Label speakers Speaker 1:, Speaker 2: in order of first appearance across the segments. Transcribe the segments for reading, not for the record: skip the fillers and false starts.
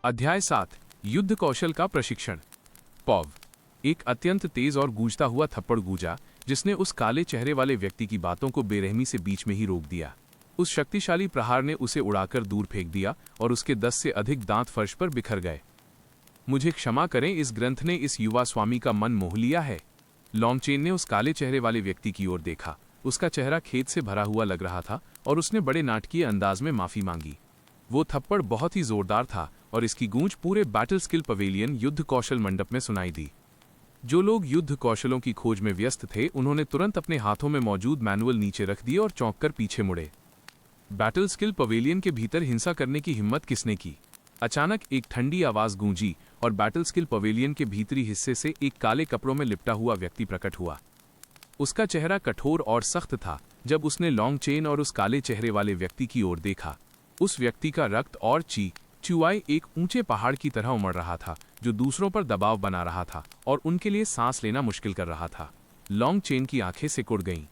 Speaker 1: अध्याय 7 युद्ध कौशल का प्रशिक्षण। पॉव। एक अत्यंत तेज और गूंजता हुआ थप्पड़ गूंजा जिसने उस काले चेहरे वाले व्यक्ति की बातों को बेरहमी से बीच में ही रोक दिया। उस शक्तिशाली प्रहार ने उसे उड़ाकर दूर फेंक दिया और उसके 10 से अधिक दांत फर्श पर बिखर गए। मुझे क्षमा करें, इस ग्रंथ ने इस युवा स्वामी का मन मोह लिया है। लॉन्गचेन ने उस काले चेहरे वाले व्यक्ति की ओर देखा। उसका चेहरा खेद से भरा हुआ लग रहा था और उसने बड़े नाटकीय अंदाज में माफी मांगी। वो थप्पड़ बहुत ही जोरदार था और इसकी गूंज पूरे बैटल स्किल पवेलियन युद्ध कौशल मंडप में सुनाई दी। जो लोग युद्ध कौशलों की खोज में व्यस्त थे उन्होंने तुरंत अपने हाथों में मौजूद मैनुअल नीचे रख दिए और चौंककर पीछे मुड़े। बैटल स्किल पवेलियन के भीतर हिंसा करने की हिम्मत किसने की? अचानक एक ठंडी आवाज गूंजी और बैटल स्किल पवेलियन के भीतरी हिस्से से एक काले कपड़ों में लिपटा हुआ व्यक्ति प्रकट हुआ। उसका चेहरा कठोर और सख्त था। जब उसने लॉन्गचेन और उस काले चेहरे वाले व्यक्ति की ओर देखा, उस व्यक्ति का रक्त और चुआई एक ऊंचे पहाड़ की तरह उमड़ रहा था जो दूसरों पर दबाव बना रहा था और उनके लिए सांस लेना मुश्किल कर रहा था। लॉन्गचेन की आंखें सिकुड़ गईं।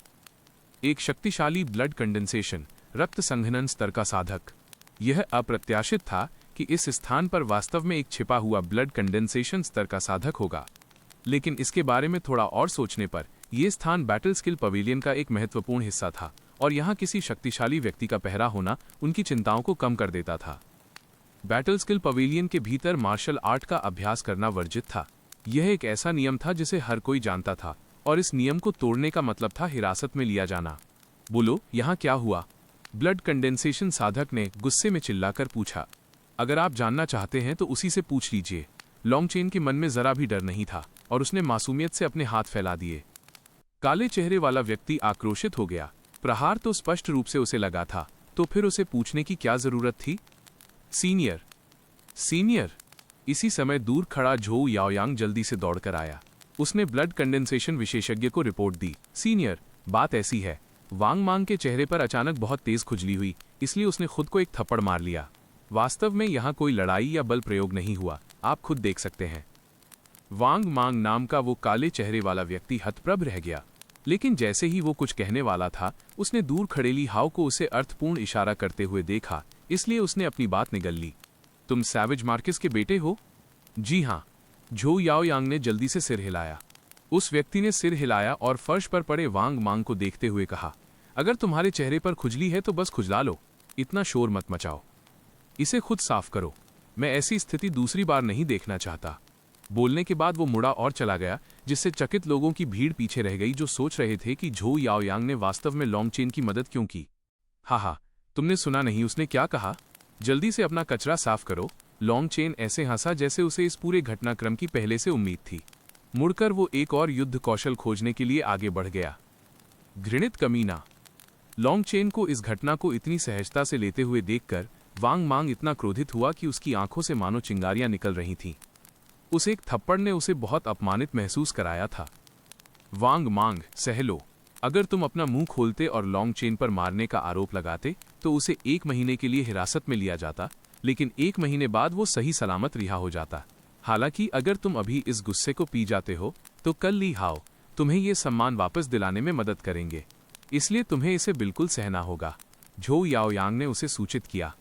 Speaker 1: एक शक्तिशाली ब्लड कंडेंसेशन रक्त संघनन स्तर का साधक। यह अप्रत्याशित था कि इस स्थान पर वास्तव में एक छिपा हुआ ब्लड कंडेंसेशन स्तर का साधक होगा, लेकिन इसके बारे में थोड़ा और सोचने पर यह स्थान बैटल स्किल पवेलियन का एक महत्वपूर्ण हिस्सा था और यहाँ किसी शक्तिशाली व्यक्ति का पहरा होना उनकी चिंताओं को कम कर देता था। बैटल स्किल पवेलियन के भीतर मार्शल आर्ट का अभ्यास करना वर्जित था। यह एक ऐसा नियम था जिसे हर कोई जानता था और इस नियम को तोड़ने का मतलब था हिरासत में लिया जाना। बोलो, यहाँ क्या हुआ? ब्लड कंडेंसेशन साधक ने गुस्से में चिल्लाकर पूछा। अगर आप जानना चाहते हैं तो उसी से पूछ लीजिए। लॉन्गचेन के मन में जरा भी डर नहीं था और उसने मासूमियत से अपने हाथ फैला दिए। काले चेहरे वाला व्यक्ति आक्रोशित हो गया। प्रहार तो स्पष्ट रूप से उसे लगा था, तो फिर उसे पूछने की क्या जरूरत थी? सीनियर। इसी समय दूर खड़ा झोउ याओयांग जल्दी से दौड़कर आया। उसने ब्लड कंडेंसेशन विशेषज्ञ को रिपोर्ट दी। सीनियर, बात ऐसी है, वांग मांग के चेहरे पर अचानक बहुत तेज खुजली हुई, इसलिए उसने खुद को एक थप्पड़ मार लिया। वास्तव में यहाँ कोई लड़ाई या बल प्रयोग नहीं हुआ, आप खुद देख सकते हैं। वांग मांग नाम का वो काले चेहरे वाला व्यक्ति हतप्रभ रह गया, लेकिन जैसे ही वो कुछ कहने वाला था उसने दूर खड़े ली हाउ को उसे अर्थपूर्ण इशारा करते हुए देखा, इसलिए उसने अपनी बात निगल ली। तुम सैवेज मार्किस के बेटे हो? जी हाँ। झोउ याओयांग ने जल्दी से सिर हिलाया। उस व्यक्ति ने सिर हिलाया और फर्श पर पड़े वांग मांग को देखते हुए कहा, अगर तुम्हारे चेहरे पर खुजली है तो बस खुजला लो, इतना शोर मत मचाओ। इसे खुद साफ करो, मैं ऐसी स्थिति दूसरी बार नहीं देखना चाहता। बोलने के बाद वो मुड़ा और चला गया, जिससे चकित लोगों की भीड़ पीछे रह गई जो सोच रहे थे कि झोउ याओयांग ने वास्तव में लॉन्गचेन की मदद क्यों की। हा, तुमने सुना नहीं उसने क्या कहा? जल्दी से अपना कचरा साफ करो। लॉन्गचेन ऐसे हंसा जैसे उसे इस पूरे घटनाक्रम की पहले से उम्मीद थी। मुड़कर वो एक और युद्ध कौशल खोजने के लिए आगे बढ़ गया। घृणित कमीना। लॉन्गचेन को इस घटना को इतनी सहजता से लेते हुए देखकर वांग मांग इतना क्रोधित हुआ कि उसकी आंखों से मानो चिंगारियां निकल रही थीं। उस एक थप्पड़ ने उसे बहुत अपमानित महसूस कराया था। वांग मांग, सह लो। अगर तुम अपना मुंह खोलते और लॉन्गचेन पर मारने का आरोप लगाते तो उसे 1 महीने के लिए हिरासत में लिया जाता, लेकिन 1 महीने बाद वो सही सलामत रिहा हो जाता। हालांकि अगर तुम अभी इस गुस्से को पी जाते हो तो कल ली हाओ तुम्हें ये सम्मान वापस दिलाने में मदद करेंगे, इसलिए तुम्हें इसे बिल्कुल सहना होगा। झोउ याओयांग ने उसे सूचित किया।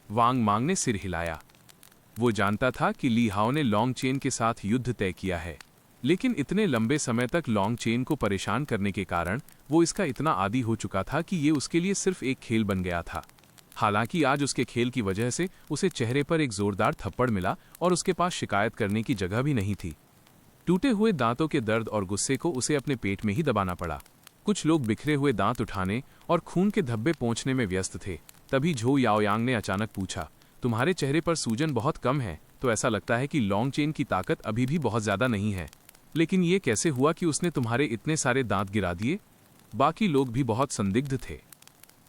Speaker 1: वांग मांग ने सिर हिलाया। वो जानता था कि ली हाओ ने लॉन्गचेन के साथ युद्ध तय किया है, लेकिन इतने लंबे समय तक लॉन्गचेन को परेशान करने के कारण वो इसका इतना आदी हो चुका था कि ये उसके लिए सिर्फ एक खेल बन गया था। हालांकि आज उसके खेल की वजह से उसे चेहरे पर एक जोरदार थप्पड़ मिला और उसके पास शिकायत करने की जगह भी नहीं थी। टूटे हुए दांतों के दर्द और गुस्से को उसे अपने पेट में ही दबाना पड़ा। कुछ लोग बिखरे हुए दांत उठाने और खून के धब्बे पोंछने में व्यस्त थे। तभी झोउ याओयांग ने अचानक पूछा, तुम्हारे चेहरे पर सूजन बहुत कम है, तो ऐसा लगता है कि लॉन्गचेन की ताकत अभी भी बहुत ज्यादा नहीं है। लेकिन ये कैसे हुआ कि उसने तुम्हारे इतने सारे दांत गिरा दिए? बाकी लोग भी बहुत संदिग्ध थे।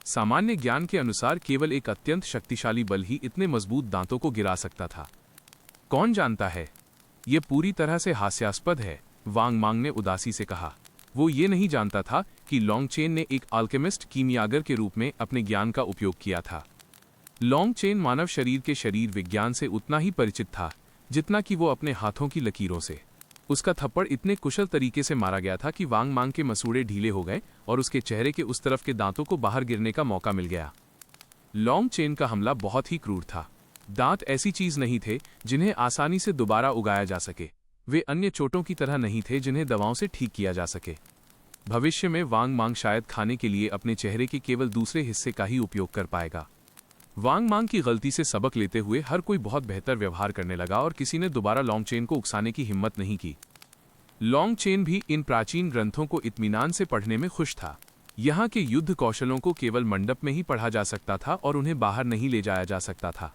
Speaker 1: सामान्य ज्ञान के अनुसार केवल एक अत्यंत शक्तिशाली बल ही इतने मजबूत दांतों को गिरा सकता था। कौन जानता है? यह पूरी तरह से हास्यास्पद है, वांग मांग ने उदासी से कहा। वो ये नहीं जानता था कि लॉन्गचेन ने एक अल्केमिस्ट कीमियागर के रूप में अपने ज्ञान का उपयोग किया था। लॉन्गचेन मानव शरीर के शरीर विज्ञान से उतना ही परिचित था जितना कि वो अपने हाथों की लकीरों से। उसका थप्पड़ इतने कुशल तरीके से मारा गया था कि वांग मांग के मसूड़े ढीले हो गए और उसके चेहरे के उस तरफ के दांतों को बाहर गिरने का मौका मिल गया। लॉन्गचेन का हमला बहुत ही क्रूर था। दांत ऐसी चीज नहीं थे जिन्हें आसानी से दोबारा उगाया जा सके। वे अन्य चोटों की तरह नहीं थे जिन्हें दवाओं से ठीक किया जा सके। भविष्य में वांग मांग शायद खाने के लिए अपने चेहरे के केवल दूसरे हिस्से का ही उपयोग कर पाएगा। वांग मांग की गलती से सबक लेते हुए हर कोई बहुत बेहतर व्यवहार करने लगा और किसी ने दोबारा लॉन्ग चेन को उकसाने की हिम्मत नहीं की। लॉन्ग चेन भी इन प्राचीन ग्रंथों को इत्मीनान से पढ़ने में खुश था। यहाँ के युद्ध कौशलों को केवल मंडप में ही पढ़ा जा सकता था और उन्हें बाहर नहीं ले जाया जा सकता था।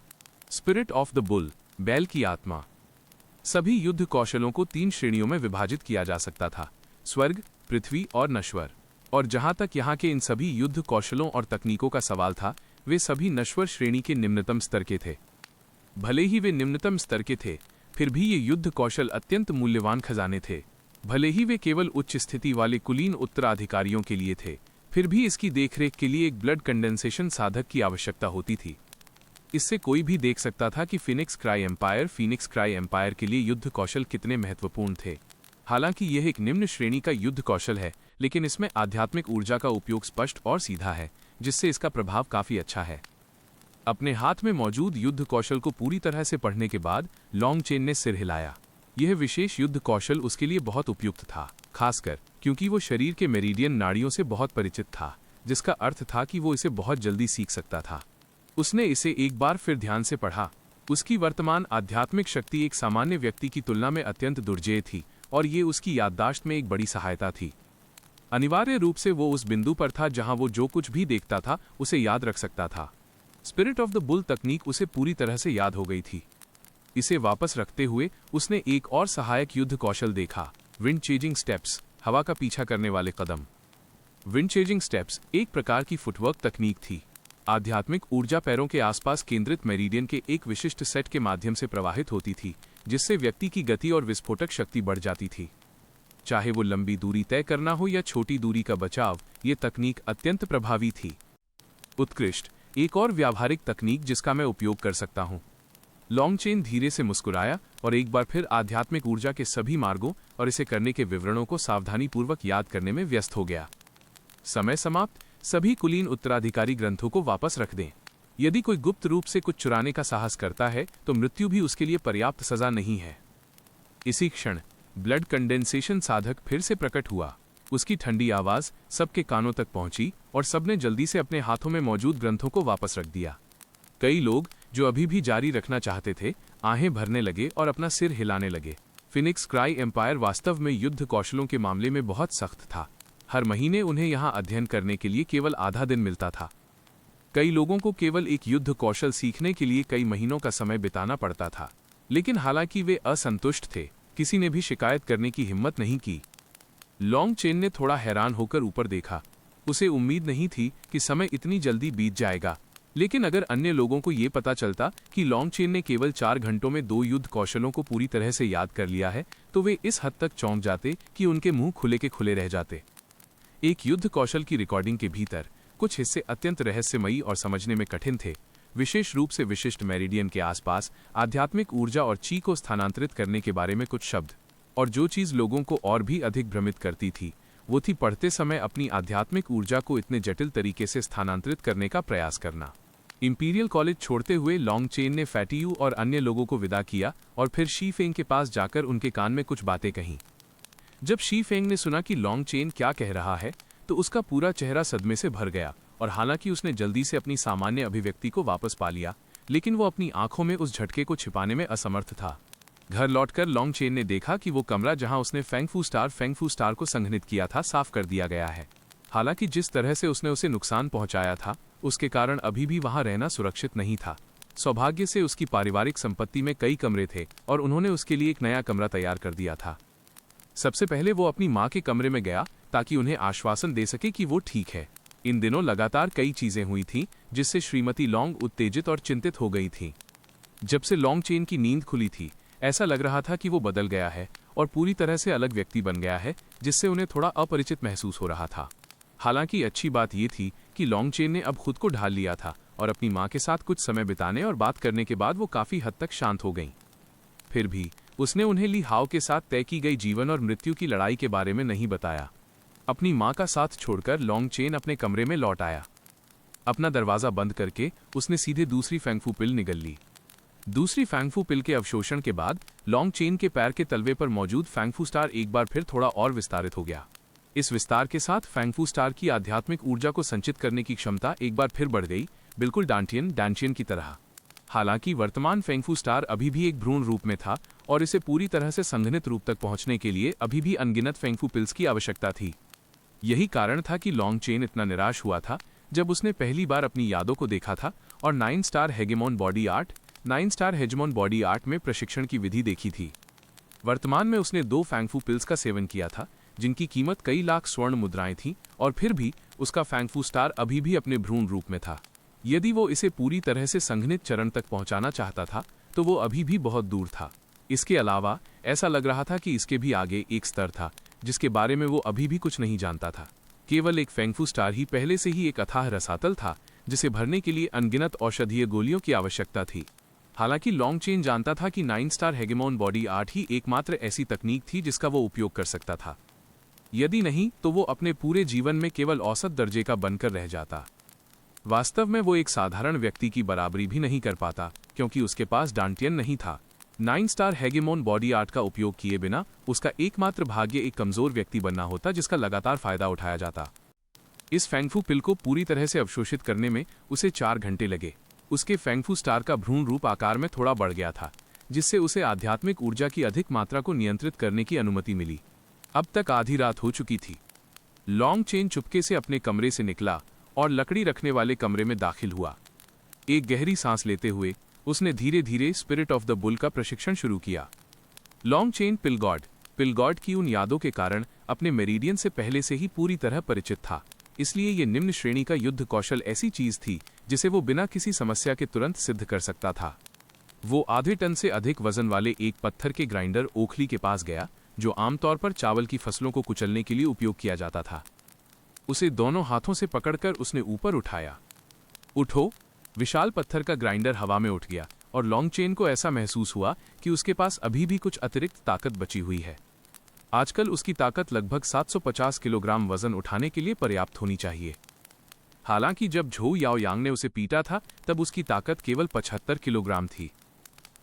Speaker 1: स्पिरिट ऑफ द बुल, बैल की आत्मा। सभी युद्ध कौशलों को 3 श्रेणियों में विभाजित किया जा सकता था: स्वर्ग, पृथ्वी और नश्वर। और जहां तक यहाँ के इन सभी युद्ध कौशलों और तकनीकों का सवाल था, वे सभी नश्वर श्रेणी के निम्नतम स्तर के थे। भले ही वे निम्नतम स्तर के थे, फिर भी ये युद्ध कौशल अत्यंत मूल्यवान खजाने थे। भले ही वे केवल उच्च स्थिति वाले कुलीन उत्तराधिकारियों के लिए थे, फिर भी इसकी देखरेख के लिए एक ब्लड कंडेंसेशन साधक की आवश्यकता होती थी। इससे कोई भी देख सकता था कि फीनिक्स क्राई एम्पायर के लिए युद्ध कौशल कितने महत्वपूर्ण थे। हालांकि यह एक निम्न श्रेणी का युद्ध कौशल है, लेकिन इसमें आध्यात्मिक ऊर्जा का उपयोग स्पष्ट और सीधा है, जिससे इसका प्रभाव काफी अच्छा है। अपने हाथ में मौजूद युद्ध कौशल को पूरी तरह से पढ़ने के बाद लॉन्ग चेन ने सिर हिलाया। यह विशेष युद्ध कौशल उसके लिए बहुत उपयुक्त था, खासकर क्योंकि वो शरीर के मेरिडियन नाड़ियों से बहुत परिचित था, जिसका अर्थ था कि वो इसे बहुत जल्दी सीख सकता था। उसने इसे एक बार फिर ध्यान से पढ़ा। उसकी वर्तमान आध्यात्मिक शक्ति एक सामान्य व्यक्ति की तुलना में अत्यंत दुर्जेय थी और ये उसकी याददाश्त में एक बड़ी सहायता थी। अनिवार्य रूप से वो उस बिंदु पर था जहां वो जो कुछ भी देखता था उसे याद रख सकता था। स्पिरिट ऑफ द बुल तकनीक उसे पूरी तरह से याद हो गई थी। इसे वापस रखते हुए उसने एक और सहायक युद्ध कौशल देखा: विंड चेजिंग स्टेप्स, हवा का पीछा करने वाले कदम। विंड चेजिंग स्टेप्स एक प्रकार की फुटवर्क तकनीक थी। आध्यात्मिक ऊर्जा पैरों के आसपास केंद्रित मेरिडियन के एक विशिष्ट सेट के माध्यम से प्रवाहित होती थी, जिससे व्यक्ति की गति और विस्फोटक शक्ति बढ़ जाती थी। चाहे वो लंबी दूरी तय करना हो या छोटी दूरी का बचाव, ये तकनीक अत्यंत प्रभावी थी। उत्कृष्ट, एक और व्यावहारिक तकनीक जिसका मैं उपयोग कर सकता हूँ। लॉन्ग चेन धीरे से मुस्कुराया और एक बार फिर आध्यात्मिक ऊर्जा के सभी मार्गों और इसे करने के विवरणों को सावधानीपूर्वक याद करने में व्यस्त हो गया। समय समाप्त। सभी कुलीन उत्तराधिकारी ग्रंथों को वापस रख दें। यदि कोई गुप्त रूप से कुछ चुराने का साहस करता है तो मृत्यु भी उसके लिए पर्याप्त सजा नहीं है। इसी क्षण ब्लड कंडेंसेशन साधक फिर से प्रकट हुआ। उसकी ठंडी आवाज सबके कानों तक पहुंची और सबने जल्दी से अपने हाथों में मौजूद ग्रंथों को वापस रख दिया। कई लोग जो अभी भी जारी रखना चाहते थे, आहें भरने लगे और अपना सिर हिलाने लगे। फिनिक्स क्राई एम्पायर वास्तव में युद्ध कौशलों के मामले में बहुत सख्त था। हर महीने उन्हें यहाँ अध्ययन करने के लिए केवल आधा दिन मिलता था। कई लोगों को केवल एक युद्ध कौशल सीखने के लिए कई महीनों का समय बिताना पड़ता था। लेकिन हालांकि वे असंतुष्ट थे, किसी ने भी शिकायत करने की हिम्मत नहीं की। लॉन्ग चेन ने थोड़ा हैरान होकर ऊपर देखा। उसे उम्मीद नहीं थी कि समय इतनी जल्दी बीत जाएगा, लेकिन अगर अन्य लोगों को ये पता चलता कि लॉन्ग चेन ने केवल 4 घंटों में 2 युद्ध कौशलों को पूरी तरह से याद कर लिया है, तो वे इस हद तक चौंक जाते कि उनके मुंह खुले के खुले रह जाते। एक युद्ध कौशल की रिकॉर्डिंग के भीतर कुछ हिस्से अत्यंत रहस्यमयी और समझने में कठिन थे, विशेष रूप से विशिष्ट मेरिडियन के आसपास आध्यात्मिक ऊर्जा और ची को स्थानांतरित करने के बारे में कुछ शब्द। और जो चीज लोगों को और भी अधिक भ्रमित करती थी, वो थी पढ़ते समय अपनी आध्यात्मिक ऊर्जा को इतने जटिल तरीके से स्थानांतरित करने का प्रयास करना। इंपीरियल कॉलेज छोड़ते हुए लॉन्ग चेन ने फैटियू और अन्य लोगों को विदा किया और फिर शी फेंग के पास जाकर उनके कान में कुछ बातें कहीं। जब शी फेंग ने सुना कि लॉन्ग चेन क्या कह रहा है, तो उसका पूरा चेहरा सदमे से भर गया और हालांकि उसने जल्दी से अपनी सामान्य अभिव्यक्ति को वापस पा लिया, लेकिन वो अपनी आंखों में उस झटके को छिपाने में असमर्थ था। घर लौटकर लॉन्ग चेन ने देखा कि वो कमरा जहां उसने फेंगफू स्टार को संघनित किया था, साफ कर दिया गया है। हालांकि जिस तरह से उसने उसे नुकसान पहुंचाया था, उसके कारण अभी भी वहां रहना सुरक्षित नहीं था। सौभाग्य से उसकी पारिवारिक संपत्ति में कई कमरे थे और उन्होंने उसके लिए एक नया कमरा तैयार कर दिया था। सबसे पहले वो अपनी माँ के कमरे में गया ताकि उन्हें आश्वासन दे सके कि वो ठीक है। इन दिनों लगातार कई चीजें हुई थीं जिससे श्रीमती लॉन्ग उत्तेजित और चिंतित हो गई थी। जब से लॉन्ग चेन की नींद खुली थी, ऐसा लग रहा था कि वो बदल गया है और पूरी तरह से अलग व्यक्ति बन गया है, जिससे उन्हें थोड़ा अपरिचित महसूस हो रहा था। हालांकि अच्छी बात यह थी कि लॉन्ग चेन ने अब खुद को ढाल लिया था और अपनी माँ के साथ कुछ समय बिताने और बात करने के बाद वो काफी हद तक शांत हो गईं। फिर भी उसने उन्हें ली हाओ के साथ तय की गई जीवन और मृत्यु की लड़ाई के बारे में नहीं बताया। अपनी माँ का साथ छोड़कर लॉन्ग चेन अपने कमरे में लौट आया। अपना दरवाजा बंद करके उसने सीधे दूसरी फेंगफू पिल निगल ली। दूसरी फैंगफू पिल के अवशोषण के बाद लॉन्ग चेन के पैर के तलवे पर मौजूद फैंगफू स्टार एक बार फिर थोड़ा और विस्तारित हो गया। इस विस्तार के साथ फैंगफू स्टार की आध्यात्मिक ऊर्जा को संचित करने की क्षमता एक बार फिर बढ़ गई, बिल्कुल डांटियन की तरह। हालांकि वर्तमान फेंगफू स्टार अभी भी एक भ्रूण रूप में था और इसे पूरी तरह से संघनित रूप तक पहुंचने के लिए अभी भी अनगिनत फेंगफू पिल्स की आवश्यकता थी। यही कारण था कि लॉन्ग चेन इतना निराश हुआ था जब उसने पहली बार अपनी यादों को देखा था और 9 स्टार हेगेमोन बॉडी आर्ट में प्रशिक्षण की विधि देखी थी। वर्तमान में उसने 2 फैंगफू पिल्स का सेवन किया था जिनकी कीमत कई लाख स्वर्ण मुद्राएं थी और फिर भी उसका फैंगफू स्टार अभी भी अपने भ्रूण रूप में था। यदि वो इसे पूरी तरह से संघनित चरण तक पहुंचाना चाहता था तो वो अभी भी बहुत दूर था। इसके अलावा ऐसा लग रहा था कि इसके भी आगे एक स्तर था जिसके बारे में वो अभी भी कुछ नहीं जानता था। केवल एक फेंगफू स्टार ही पहले से ही एक अथाह रसातल था जिसे भरने के लिए अनगिनत औषधीय गोलियों की आवश्यकता थी। हालांकि लॉन्ग चेन जानता था कि 9 स्टार हेगेमोन बॉडी आर्ट ही एकमात्र ऐसी तकनीक थी जिसका वो उपयोग कर सकता था। यदि नहीं तो वो अपने पूरे जीवन में केवल औसत दर्जे का बनकर रह जाता। वास्तव में वो एक साधारण व्यक्ति की बराबरी भी नहीं कर पाता क्योंकि उसके पास डांटियन नहीं था। 9 स्टार हेगेमोन बॉडी आर्ट का उपयोग किए बिना उसका एकमात्र भाग्य एक कमजोर व्यक्ति बनना होता जिसका लगातार फायदा उठाया जाता। इस फैंगफू पिल को पूरी तरह से अवशोषित करने में उसे 4 घंटे लगे। उसके फैंगफू स्टार का भ्रूण रूप आकार में थोड़ा बढ़ गया था जिससे उसे आध्यात्मिक ऊर्जा की अधिक मात्रा को नियंत्रित करने की अनुमति मिली। अब तक आधी रात हो चुकी थी। लॉन्ग चेन चुपके से अपने कमरे से निकला और लकड़ी रखने वाले कमरे में दाखिल हुआ। एक गहरी सांस लेते हुए उसने धीरे धीरे स्पिरिट ऑफ द बुल का प्रशिक्षण शुरू किया। लॉन्ग चेन पिल गॉड की उन यादों के कारण अपने मेरिडियन से पहले से ही पूरी तरह परिचित था, इसलिए ये निम्न श्रेणी का युद्ध कौशल ऐसी चीज थी जिसे वो बिना किसी समस्या के तुरंत सिद्ध कर सकता था। वो आधे टन से अधिक वजन वाले एक पत्थर के ग्राइंडर ओखली के पास गया जो आमतौर पर चावल की फसलों को कुचलने के लिए उपयोग किया जाता था। उसे दोनों हाथों से पकड़कर उसने ऊपर उठाया। उठो! विशाल पत्थर का ग्राइंडर हवा में उठ गया और लॉन्ग चेन को ऐसा महसूस हुआ कि उसके पास अभी भी कुछ अतिरिक्त ताकत बची हुई है। आजकल उसकी ताकत लगभग 750 किलोग्राम वजन उठाने के लिए पर्याप्त होनी चाहिए। हालांकि जब झोउ याओयांग ने उसे पीटा था तब उसकी ताकत केवल 75 किलोग्राम थी।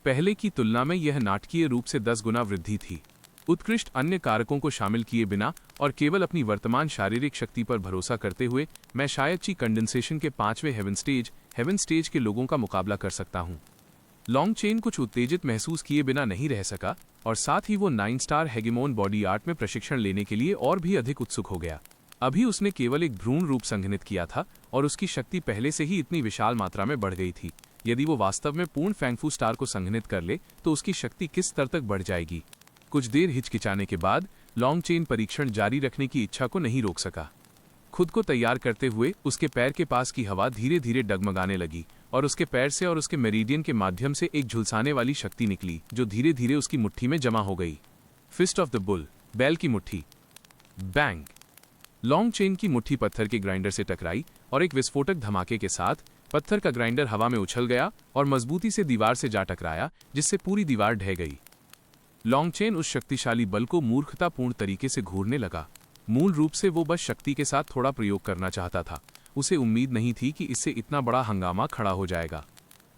Speaker 1: पहले की तुलना में यह नाटकीय रूप से 10 गुना वृद्धि थी। उत्कृष्ट अन्य कारकों को शामिल किए बिना और केवल अपनी वर्तमान शारीरिक शक्ति पर भरोसा करते हुए मैं शायद ची कंडेंसेशन के 5वें हेवन स्टेज के लोगों का मुकाबला कर सकता हूं। लॉन्ग चेन कुछ उत्तेजित महसूस किए बिना नहीं रह सका और साथ ही वो 9 स्टार हेगेमोन बॉडी आर्ट में प्रशिक्षण लेने के लिए और भी अधिक उत्सुक हो गया। अभी उसने केवल एक भ्रूण रूप संघनित किया था और उसकी शक्ति पहले से ही इतनी विशाल मात्रा में बढ़ गई थी। यदि वो वास्तव में पूर्ण फैंगफू स्टार को संघनित कर ले तो उसकी शक्ति किस स्तर तक बढ़ जाएगी। कुछ देर हिचकिचाने के बाद लॉन्ग चेन परीक्षण जारी रखने की इच्छा को नहीं रोक सका। खुद को तैयार करते हुए उसके पैर के पास की हवा धीरे धीरे डगमगाने लगी और उसके पैर से और उसके मेरिडियन के माध्यम से एक झुलसाने वाली शक्ति निकली जो धीरे धीरे उसकी मुट्ठी में जमा हो गई। फिस्ट ऑफ द बुल, बैल की मुट्ठी। बैंग! लॉन्ग चेन की मुट्ठी पत्थर के ग्राइंडर से टकराई और एक विस्फोटक धमाके के साथ पत्थर का ग्राइंडर हवा में उछल गया और मजबूती से दीवार से जा टकराया जिससे पूरी दीवार ढह गई। लॉन्ग चेन उस शक्तिशाली बल को मूर्खतापूर्ण तरीके से घूरने लगा। मूल रूप से वो बस शक्ति के साथ थोड़ा प्रयोग करना चाहता था। उसे उम्मीद नहीं थी कि इससे इतना बड़ा हंगामा खड़ा हो जाएगा।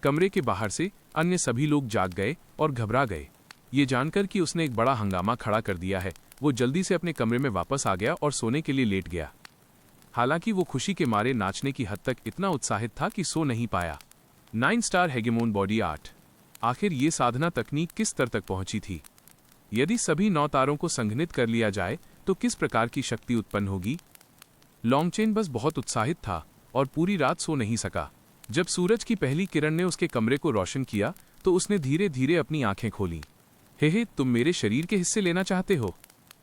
Speaker 1: कमरे के बाहर से अन्य सभी लोग जाग गए और घबरा गए। ये जानकर कि उसने एक बड़ा हंगामा खड़ा कर दिया है, वो जल्दी से अपने कमरे में वापस आ गया और सोने के लिए लेट गया। हालांकि वो खुशी के मारे नाचने की हद तक इतना उत्साहित था कि सो नहीं पाया। 9 स्टार हेगेमोन बॉडी आर्ट। आखिर ये साधना तकनीक किस स्तर तक पहुंची थी? यदि सभी 9 तारों को संघनित कर लिया जाए तो किस प्रकार की शक्ति उत्पन्न होगी? लॉन्ग चेन बस बहुत उत्साहित था और पूरी रात सो नहीं सका। जब सूरज की पहली किरण ने उसके कमरे को रोशन किया तो उसने धीरे धीरे अपनी आंखें खोलीं। हे, तुम मेरे शरीर के हिस्से लेना चाहते हो?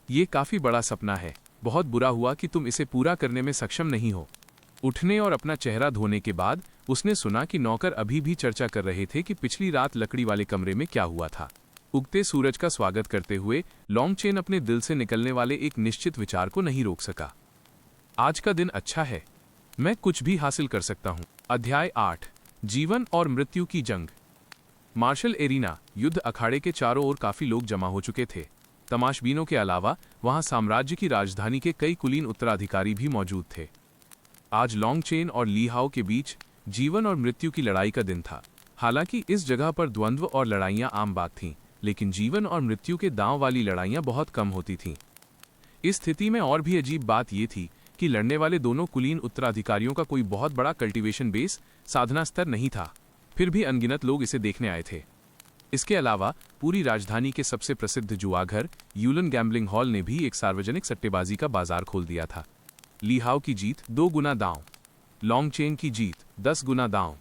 Speaker 1: ये काफी बड़ा सपना है। बहुत बुरा हुआ कि तुम इसे पूरा करने में सक्षम नहीं हो। उठने और अपना चेहरा धोने के बाद उसने सुना कि नौकर अभी भी चर्चा कर रहे थे कि पिछली रात लकड़ी वाले कमरे में क्या हुआ था। उगते सूरज का स्वागत करते हुए लॉन्ग चेन अपने दिल से निकलने वाले एक निश्चित विचार को नहीं रोक सका। आज का दिन अच्छा है, मैं कुछ भी हासिल कर सकता हूं। अध्याय 8, जीवन और मृत्यु की जंग। मार्शल एरिना युद्ध अखाड़े के चारों ओर काफी लोग जमा हो चुके थे। तमाशबीनों के अलावा वहां साम्राज्य की राजधानी के कई कुलीन उत्तराधिकारी भी मौजूद थे। आज लॉन्ग चेन और ली हाओ के बीच जीवन और मृत्यु की लड़ाई का दिन था। हालांकि इस जगह पर द्वंद्व और लड़ाइयां आम बात थीं, लेकिन जीवन और मृत्यु के दांव वाली लड़ाइयां बहुत कम होती थीं। इस स्थिति में और भी अजीब बात यह थी कि लड़ने वाले दोनों कुलीन उत्तराधिकारियों का कोई बहुत बड़ा कल्टीवेशन बेस, साधना स्तर नहीं था। फिर भी अनगिनत लोग इसे देखने आए थे। इसके अलावा पूरी राजधानी के सबसे प्रसिद्ध जुआघर यूलन गैम्बलिंग हॉल ने भी एक सार्वजनिक सट्टेबाजी का बाजार खोल दिया था। ली हाओ की जीत 2 गुना दांव, लॉन्ग चेन की जीत 10 गुना दांव।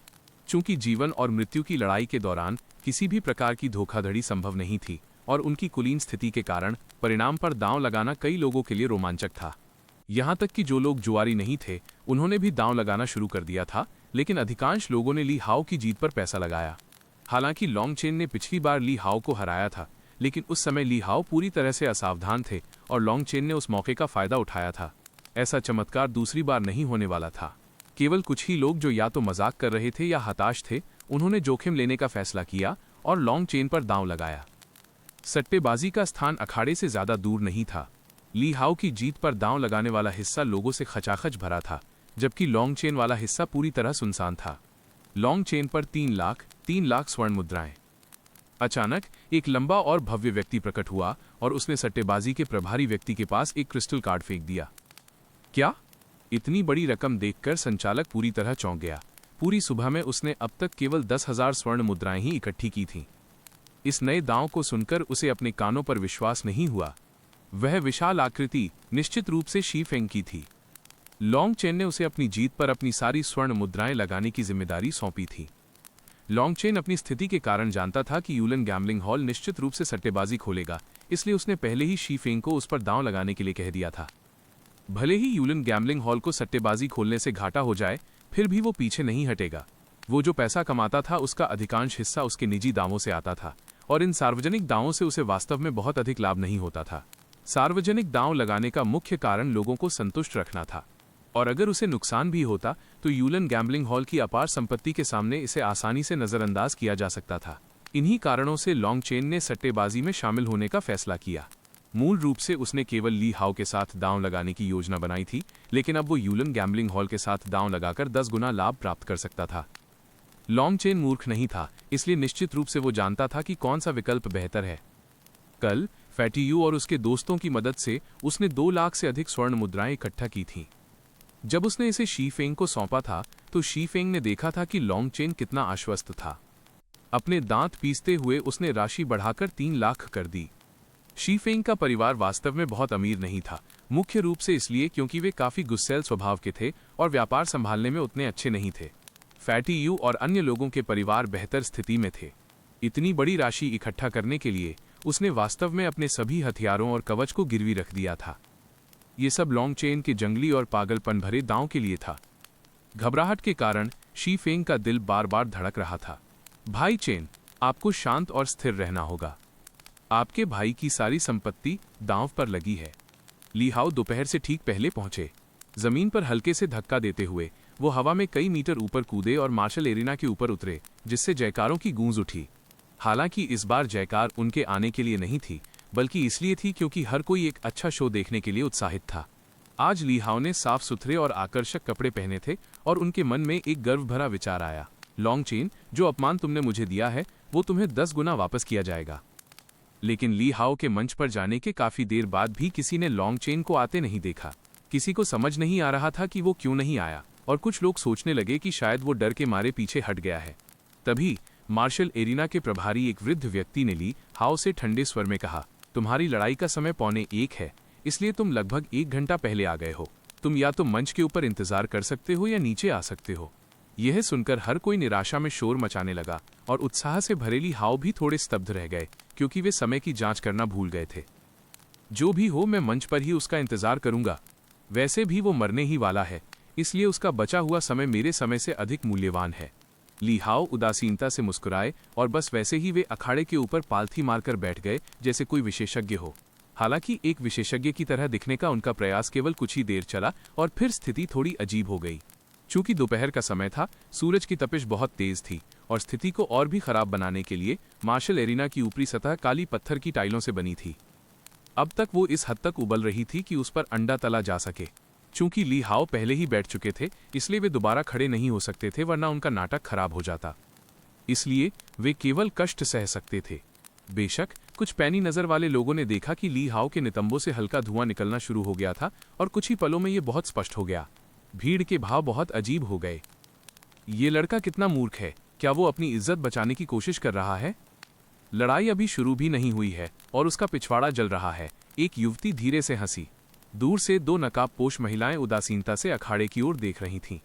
Speaker 1: चूंकि जीवन और मृत्यु की लड़ाई के दौरान किसी भी प्रकार की धोखाधड़ी संभव नहीं थी और उनकी कुलीन स्थिति के कारण परिणाम पर दांव लगाना कई लोगों के लिए रोमांचक था। यहां तक कि जो लोग जुआरी नहीं थे उन्होंने भी दांव लगाना शुरू कर दिया था, लेकिन अधिकांश लोगों ने ली हाओ की जीत पर पैसा लगाया। हालांकि लॉन्ग चेन ने पिछली बार ली हाओ को हराया था, लेकिन उस समय ली हाओ पूरी तरह से असावधान थे और लॉन्ग चेन ने उस मौके का फायदा उठाया था। ऐसा चमत्कार दूसरी बार नहीं होने वाला था। केवल कुछ ही लोग जो या तो मजाक कर रहे थे या हताश थे, उन्होंने जोखिम लेने का फैसला किया और लॉन्ग चेन पर दांव लगाया। सट्टेबाजी का स्थान अखाड़े से ज्यादा दूर नहीं था। ली हाओ की जीत पर दांव लगाने वाला हिस्सा लोगों से खचाखच भरा था, जबकि लॉन्ग चेन वाला हिस्सा पूरी तरह सुनसान था। लॉन्ग चेन पर 3 लाख स्वर्ण मुद्राएं। अचानक एक लंबा और भव्य व्यक्ति प्रकट हुआ और उसने सट्टेबाजी के प्रभारी व्यक्ति के पास एक क्रिस्टल कार्ड फेंक दिया। क्या? इतनी बड़ी रकम देखकर संचालक पूरी तरह चौंक गया। पूरी सुबह में उसने अब तक केवल 10,000 स्वर्ण मुद्राएं ही इकट्ठी की थीं। इस नए दांव को सुनकर उसे अपने कानों पर विश्वास नहीं हुआ। वह विशाल आकृति निश्चित रूप से शी फेंग की थी। लॉन्ग चेन ने उसे अपनी जीत पर अपनी सारी स्वर्ण मुद्राएं लगाने की जिम्मेदारी सौंपी थी। लॉन्ग चेन अपनी स्थिति के कारण जानता था कि यूलन गैम्बलिंग हॉल निश्चित रूप से सट्टेबाजी खोलेगा, इसलिए उसने पहले ही शी फेंग को उस पर दांव लगाने के लिए कह दिया था। भले ही यूलन गैम्बलिंग हॉल को सट्टेबाजी खोलने से घाटा हो जाए, फिर भी वो पीछे नहीं हटेगा। वो जो पैसा कमाता था उसका अधिकांश हिस्सा उसके निजी दावों से आता था और इन सार्वजनिक दावों से उसे वास्तव में बहुत अधिक लाभ नहीं होता था। सार्वजनिक दांव लगाने का मुख्य कारण लोगों को संतुष्ट रखना था, और अगर उसे नुकसान भी होता तो यूलन गैम्बलिंग हॉल की अपार संपत्ति के सामने इसे आसानी से नजरअंदाज किया जा सकता था। इन्हीं कारणों से लॉन्ग चेन ने सट्टेबाजी में शामिल होने का फैसला किया। मूल रूप से उसने केवल ली हाओ के साथ दांव लगाने की योजना बनाई थी, लेकिन अब वो यूलन गैम्बलिंग हॉल के साथ दांव लगाकर 10 गुना लाभ प्राप्त कर सकता था। लॉन्ग चेन मूर्ख नहीं था, इसलिए निश्चित रूप से वो जानता था कि कौन सा विकल्प बेहतर है। कल फैटी यू और उसके दोस्तों की मदद से उसने 2 लाख से अधिक स्वर्ण मुद्राएं इकट्ठा की थीं। जब उसने इसे शी फेंग को सौंपा था तो शी फेंग ने देखा था कि लॉन्ग चेन कितना आश्वस्त था। अपने दांत पीसते हुए उसने राशि बढ़ाकर 3 लाख कर दी। शी फेंग का परिवार वास्तव में बहुत अमीर नहीं था, मुख्य रूप से इसलिए क्योंकि वे काफी गुस्सैल स्वभाव के थे और व्यापार संभालने में उतने अच्छे नहीं थे। फैटी यू और अन्य लोगों के परिवार बेहतर स्थिति में थे। इतनी बड़ी राशि इकट्ठा करने के लिए उसने वास्तव में अपने सभी हथियारों और कवच को गिरवी रख दिया था। ये सब लॉन्ग चेन के जंगली और पागलपन भरे दांव के लिए था। घबराहट के कारण शी फेंग का दिल बार बार धड़क रहा था। भाई चेन, आपको शांत और स्थिर रहना होगा। आपके भाई की सारी संपत्ति दांव पर लगी है। ली हाओ दोपहर से ठीक पहले पहुंचे। जमीन पर हल्के से धक्का देते हुए वो हवा में कई मीटर ऊपर कूदे और मार्शल एरिना के ऊपर उतरे, जिससे जयकारों की गूंज उठी। हालांकि इस बार जयकार उनके आने के लिए नहीं थी, बल्कि इसलिए थी क्योंकि हर कोई एक अच्छा शो देखने के लिए उत्साहित था। आज ली हाओ ने साफ सुथरे और आकर्षक कपड़े पहने थे और उनके मन में एक गर्व भरा विचार आया। लॉन्ग चेन, जो अपमान तुमने मुझे दिया है वो तुम्हें 10 गुना वापस किया जाएगा। लेकिन ली हाओ के मंच पर जाने के काफी देर बाद भी किसी ने लॉन्ग चेन को आते नहीं देखा। किसी को समझ नहीं आ रहा था कि वो क्यों नहीं आया, और कुछ लोग सोचने लगे कि शायद वो डर के मारे पीछे हट गया है। तभी मार्शल एरिना के प्रभारी एक वृद्ध व्यक्ति ने ली हाओ से ठंडे स्वर में कहा, तुम्हारी लड़ाई का समय 12:45 है, इसलिए तुम लगभग 1 घंटा पहले आ गए हो। तुम या तो मंच के ऊपर इंतजार कर सकते हो या नीचे आ सकते हो। यह सुनकर हर कोई निराशा में शोर मचाने लगा और उत्साह से भरे ली हाओ भी थोड़े स्तब्ध रह गए, क्योंकि वे समय की जांच करना भूल गए थे। जो भी हो, मैं मंच पर ही उसका इंतजार करूंगा। वैसे भी वो मरने ही वाला है, इसलिए उसका बचा हुआ समय मेरे समय से अधिक मूल्यवान है। ली हाओ उदासीनता से मुस्कुराए और बस वैसे ही वे अखाड़े के ऊपर पालथी मारकर बैठ गए जैसे कोई विशेषज्ञ हो। हालांकि एक विशेषज्ञ की तरह दिखने का उनका प्रयास केवल कुछ ही देर चला और फिर स्थिति थोड़ी अजीब हो गई। चूंकि दोपहर का समय था, सूरज की तपिश बहुत तेज थी और स्थिति को और भी खराब बनाने के लिए मार्शल एरिना की ऊपरी सतह काली पत्थर की टाइलों से बनी थी। अब तक वो इस हद तक उबल रही थी कि उस पर अंडा तला जा सके। चूंकि ली हाओ पहले ही बैठ चुके थे, इसलिए वे दोबारा खड़े नहीं हो सकते थे, वरना उनका नाटक खराब हो जाता। इसलिए वे केवल कष्ट सह सकते थे। बेशक कुछ पैनी नजर वाले लोगों ने देखा कि ली हाओ के नितंबों से हल्का धुआं निकलना शुरू हो गया था और कुछ ही पलों में ये बहुत स्पष्ट हो गया। भीड़ के भाव बहुत अजीब हो गए। ये लड़का कितना मूर्ख है, क्या वो अपनी इज्जत बचाने की कोशिश कर रहा है? लड़ाई अभी शुरू भी नहीं हुई है और उसका पिछवाड़ा जल रहा है। एक युवती धीरे से हंसी। दूर से दो नकाबपोश महिलाएं उदासीनता से अखाड़े की ओर देख रही थीं।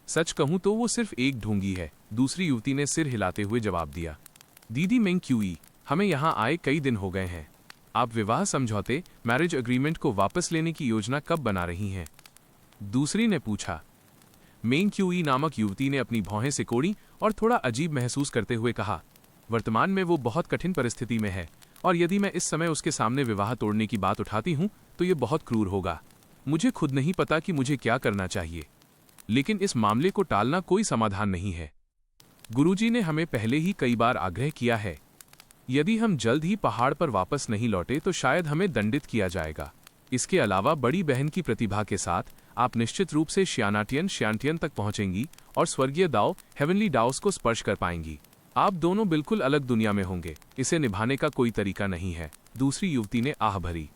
Speaker 1: सच कहूं तो वो सिर्फ एक ढोंगी है, दूसरी युवती ने सिर हिलाते हुए जवाब दिया। दीदी मेंग क्यूई, हमें यहाँ आए कई दिन हो गए हैं। आप विवाह समझौते मैरिज एग्रीमेंट को वापस लेने की योजना कब बना रही हैं? दूसरी ने पूछा। मेंग क्यूई नामक युवती ने अपनी भौहें सिकोड़ी और थोड़ा अजीब महसूस करते हुए कहा, वर्तमान में वो बहुत कठिन परिस्थिति में है और यदि मैं इस समय उसके सामने विवाह तोड़ने की बात उठाती हूँ तो ये बहुत क्रूर होगा। मुझे खुद नहीं पता कि मुझे क्या करना चाहिए, लेकिन इस मामले को टालना कोई समाधान नहीं है। गुरुजी ने हमें पहले ही कई बार आग्रह किया है, यदि हम जल्द ही पहाड़ पर वापस नहीं लौटे तो शायद हमें दंडित किया जाएगा। इसके अलावा बड़ी बहन की प्रतिभा के साथ आप निश्चित रूप से श्यांटियन तक पहुंचेंगी और स्वर्गीय दाओ हेवनली डाउस को स्पर्श कर पाएंगी। आप दोनों बिल्कुल अलग दुनिया में होंगे। इसे निभाने का कोई तरीका नहीं है। दूसरी युवती ने आह भरी।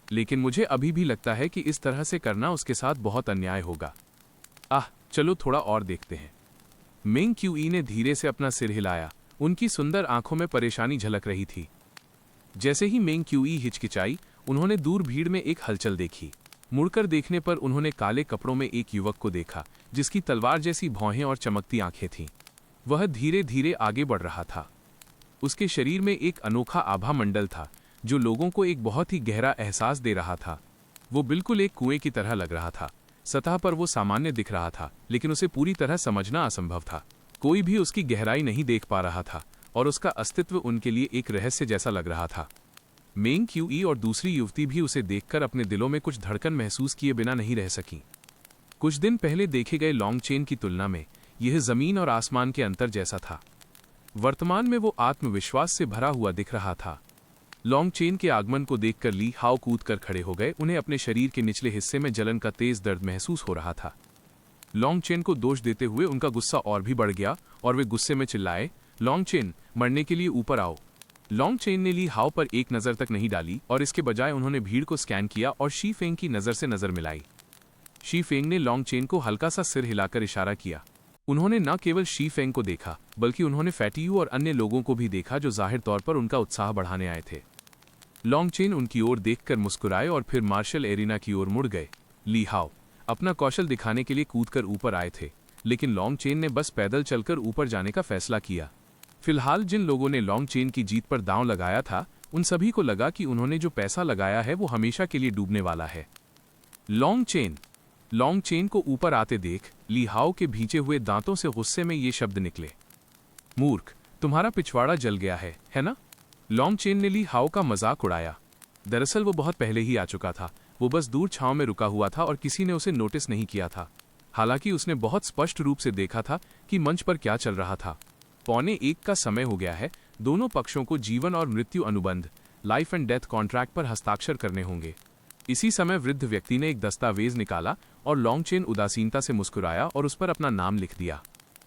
Speaker 1: लेकिन मुझे अभी भी लगता है कि इस तरह से करना उसके साथ बहुत अन्याय होगा। चलो थोड़ा और देखते हैं। मेंग क्यूई ने धीरे से अपना सिर हिलाया। उनकी सुंदर आंखों में परेशानी झलक रही थी। जैसे ही मेंग क्यूई हिचकिचाई, उन्होंने दूर भीड़ में एक हलचल देखी। मुड़कर देखने पर उन्होंने काले कपड़ों में एक युवक को देखा जिसकी तलवार जैसी भौहें और चमकती आंखें थीं। वह धीरे धीरे आगे बढ़ रहा था। उसके शरीर में एक अनोखा आभा मंडल था जो लोगों को एक बहुत ही गहरा एहसास दे रहा था। वो बिल्कुल एक कुएं की तरह लग रहा था। सतह पर वो सामान्य दिख रहा था, लेकिन उसे पूरी तरह समझना असंभव था। कोई भी उसकी गहराई नहीं देख पा रहा था और उसका अस्तित्व उनके लिए एक रहस्य जैसा लग रहा था। मेंग क्यूई और दूसरी युवती भी उसे देखकर अपने दिलों में कुछ धड़कन महसूस किए बिना नहीं रह सकीं। कुछ दिन पहले देखे गए लॉन्ग चेन की तुलना में यह जमीन और आसमान के अंतर जैसा था। वर्तमान में वो आत्मविश्वास से भरा हुआ दिख रहा था। लॉन्ग चेन के आगमन को देखकर ली हाओ कूद कर खड़े हो गए। उन्हें अपने शरीर के निचले हिस्से में जलन का तेज दर्द महसूस हो रहा था। लॉन्ग चेन को दोष देते हुए उनका गुस्सा और भी बढ़ गया और वे गुस्से में चिल्लाए, लॉन्ग चेन, मरने के लिए ऊपर आओ। लॉन्ग चेन ने ली हाओ पर एक नज़र तक नहीं डाली और इसके बजाय उन्होंने भीड़ को स्कैन किया और शी फेंग की नज़र से नज़र मिलाई। शी फेंग ने लॉन्ग चेन को हल्का सा सिर हिलाकर इशारा किया। उन्होंने न केवल शी फेंग को देखा बल्कि उन्होंने फैटियू और अन्य लोगों को भी देखा जो जाहिर तौर पर उनका उत्साह बढ़ाने आए थे। लॉन्ग चेन उनकी ओर देखकर मुस्कुराए और फिर मार्शल एरिना की ओर मुड़ गए। ली हाओ अपना कौशल दिखाने के लिए कूदकर ऊपर आए थे, लेकिन लॉन्ग चेन ने बस पैदल चलकर ऊपर जाने का फैसला किया। फिलहाल जिन लोगों ने लॉन्ग चेन की जीत पर दांव लगाया था, उन सभी को लगा कि उन्होंने जो पैसा लगाया है वो हमेशा के लिए डूबने वाला है। लॉन्ग चेन को ऊपर आते देख ली हाओ के भींचे हुए दांतों से गुस्से में ये शब्द निकले, मूर्ख, तुम्हारा पिछवाड़ा जल गया है ना? लॉन्ग चेन ने ली हाओ का मजाक उड़ाया। दरअसल वो बहुत पहले ही आ चुका था। वो बस दूर छांव में रुका हुआ था और किसी ने उसे नोटिस नहीं किया था। हालांकि उसने बहुत स्पष्ट रूप से देखा था कि मंच पर क्या चल रहा था। 1:15 का समय हो गया है। दोनों पक्षों को जीवन और मृत्यु अनुबंध, लाइफ एंड डेथ कॉन्ट्रैक्ट पर हस्ताक्षर करने होंगे। इसी समय वृद्ध व्यक्ति ने एक दस्तावेज निकाला और लॉन्ग चेन उदासीनता से मुस्कुराया और उस पर अपना नाम लिख दिया।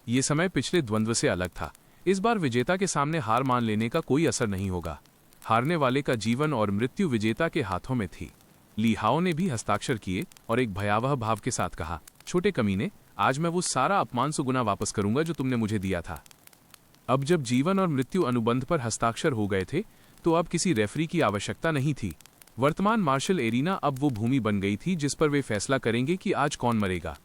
Speaker 1: ये समय पिछले द्वंद्व से अलग था। इस बार विजेता के सामने हार मान लेने का कोई असर नहीं होगा। हारने वाले का जीवन और मृत्यु विजेता के हाथों में थी। ली हाओ ने भी हस्ताक्षर किए और एक भयावह भाव के साथ कहा, छोटे कमीने, आज मैं वो सारा अपमान 100 गुना वापस करूंगा जो तुमने मुझे दिया था। अब जब जीवन और मृत्यु अनुबंध पर हस्ताक्षर हो गए थे तो अब किसी रेफरी की आवश्यकता नहीं थी। वर्तमान मार्शल एरिना अब वो भूमि बन गई थी जिस पर वे फैसला करेंगे कि आज कौन मरेगा।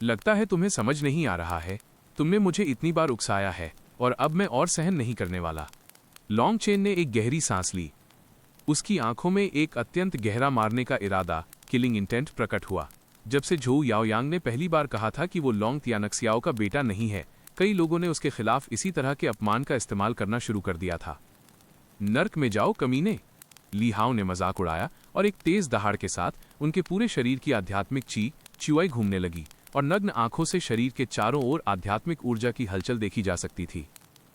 Speaker 1: लगता है तुम्हें समझ नहीं आ रहा है। तुमने मुझे इतनी बार उकसाया है और अब मैं और सहन नहीं करने वाला। लॉन्ग चेन ने एक गहरी सांस ली। उसकी आंखों में एक अत्यंत गहरा मारने का इरादा, किलिंग इंटेंट, प्रकट हुआ। जब से झोउ याओयांग ने पहली बार कहा था कि वो लॉन्ग तियानक्सियाओ का बेटा नहीं है, कई लोगों ने उसके खिलाफ इसी तरह के अपमान का इस्तेमाल करना शुरू कर दिया था। नर्क में जाओ कमीने, ली हाओ ने मजाक उड़ाया और एक तेज दहाड़ के साथ उनके पूरे शरीर की आध्यात्मिक चुआई घूमने लगी और नग्न आंखों से शरीर के चारों ओर आध्यात्मिक ऊर्जा की हलचल देखी जा सकती थी।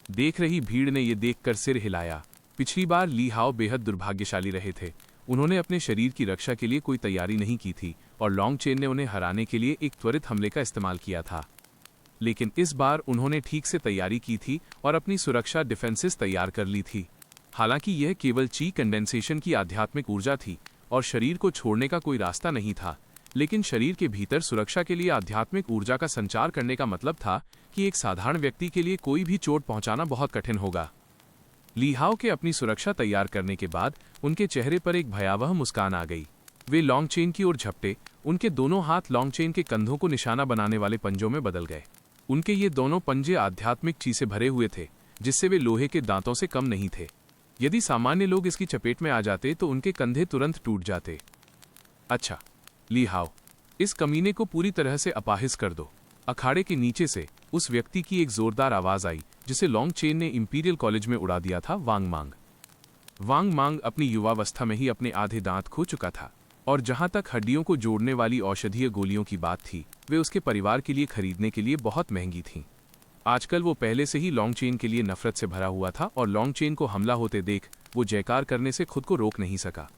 Speaker 1: देख रही भीड़ ने यह देखकर सिर हिलाया। पिछली बार ली हाओ बेहद दुर्भाग्यशाली रहे थे। उन्होंने अपने शरीर की रक्षा के लिए कोई तैयारी नहीं की थी और लॉन्ग चेन ने उन्हें हराने के लिए एक त्वरित हमले का इस्तेमाल किया था। लेकिन इस बार उन्होंने ठीक से तैयारी की थी और अपनी सुरक्षा डिफेंसेस तैयार कर ली थी। हालांकि यह केवल ची कंडेंसेशन की आध्यात्मिक ऊर्जा थी और शरीर को छोड़ने का कोई रास्ता नहीं था, लेकिन शरीर के भीतर सुरक्षा के लिए आध्यात्मिक ऊर्जा का संचार करने का मतलब था कि एक साधारण व्यक्ति के लिए कोई भी चोट पहुंचाना बहुत कठिन होगा। ली हाओ के अपनी सुरक्षा तैयार करने के बाद उनके चेहरे पर एक भयावह मुस्कान आ गई। वे लॉन्ग चेन की ओर झपटे। उनके दोनों हाथ लॉन्ग चेन के कंधों को निशाना बनाने वाले पंजों में बदल गए। उनके ये दोनों पंजे आध्यात्मिक ची से भरे हुए थे, जिससे वे लोहे के दांतों से कम नहीं थे। यदि सामान्य लोग इसकी चपेट में आ जाते तो उनके कंधे तुरंत टूट जाते। अच्छा ली हाओ, इस कमीने को पूरी तरह से अपाहिज कर दो। अखाड़े के नीचे से उस व्यक्ति की एक जोरदार आवाज आई जिसे लॉन्ग चेन ने इंपीरियल कॉलेज में उड़ा दिया था। वांग मांग। वांग मांग अपनी युवावस्था में ही अपने आधे दांत खो चुका था और जहां तक हड्डियों को जोड़ने वाली औषधीय गोलियों की बात थी, वे उसके परिवार के लिए खरीदने के लिए बहुत महंगी थीं। आजकल वो पहले से ही लॉन्ग चेन के लिए नफरत से भरा हुआ था और लॉन्ग चेन को हमला होते देख वो जयकार करने से खुद को रोक नहीं सका।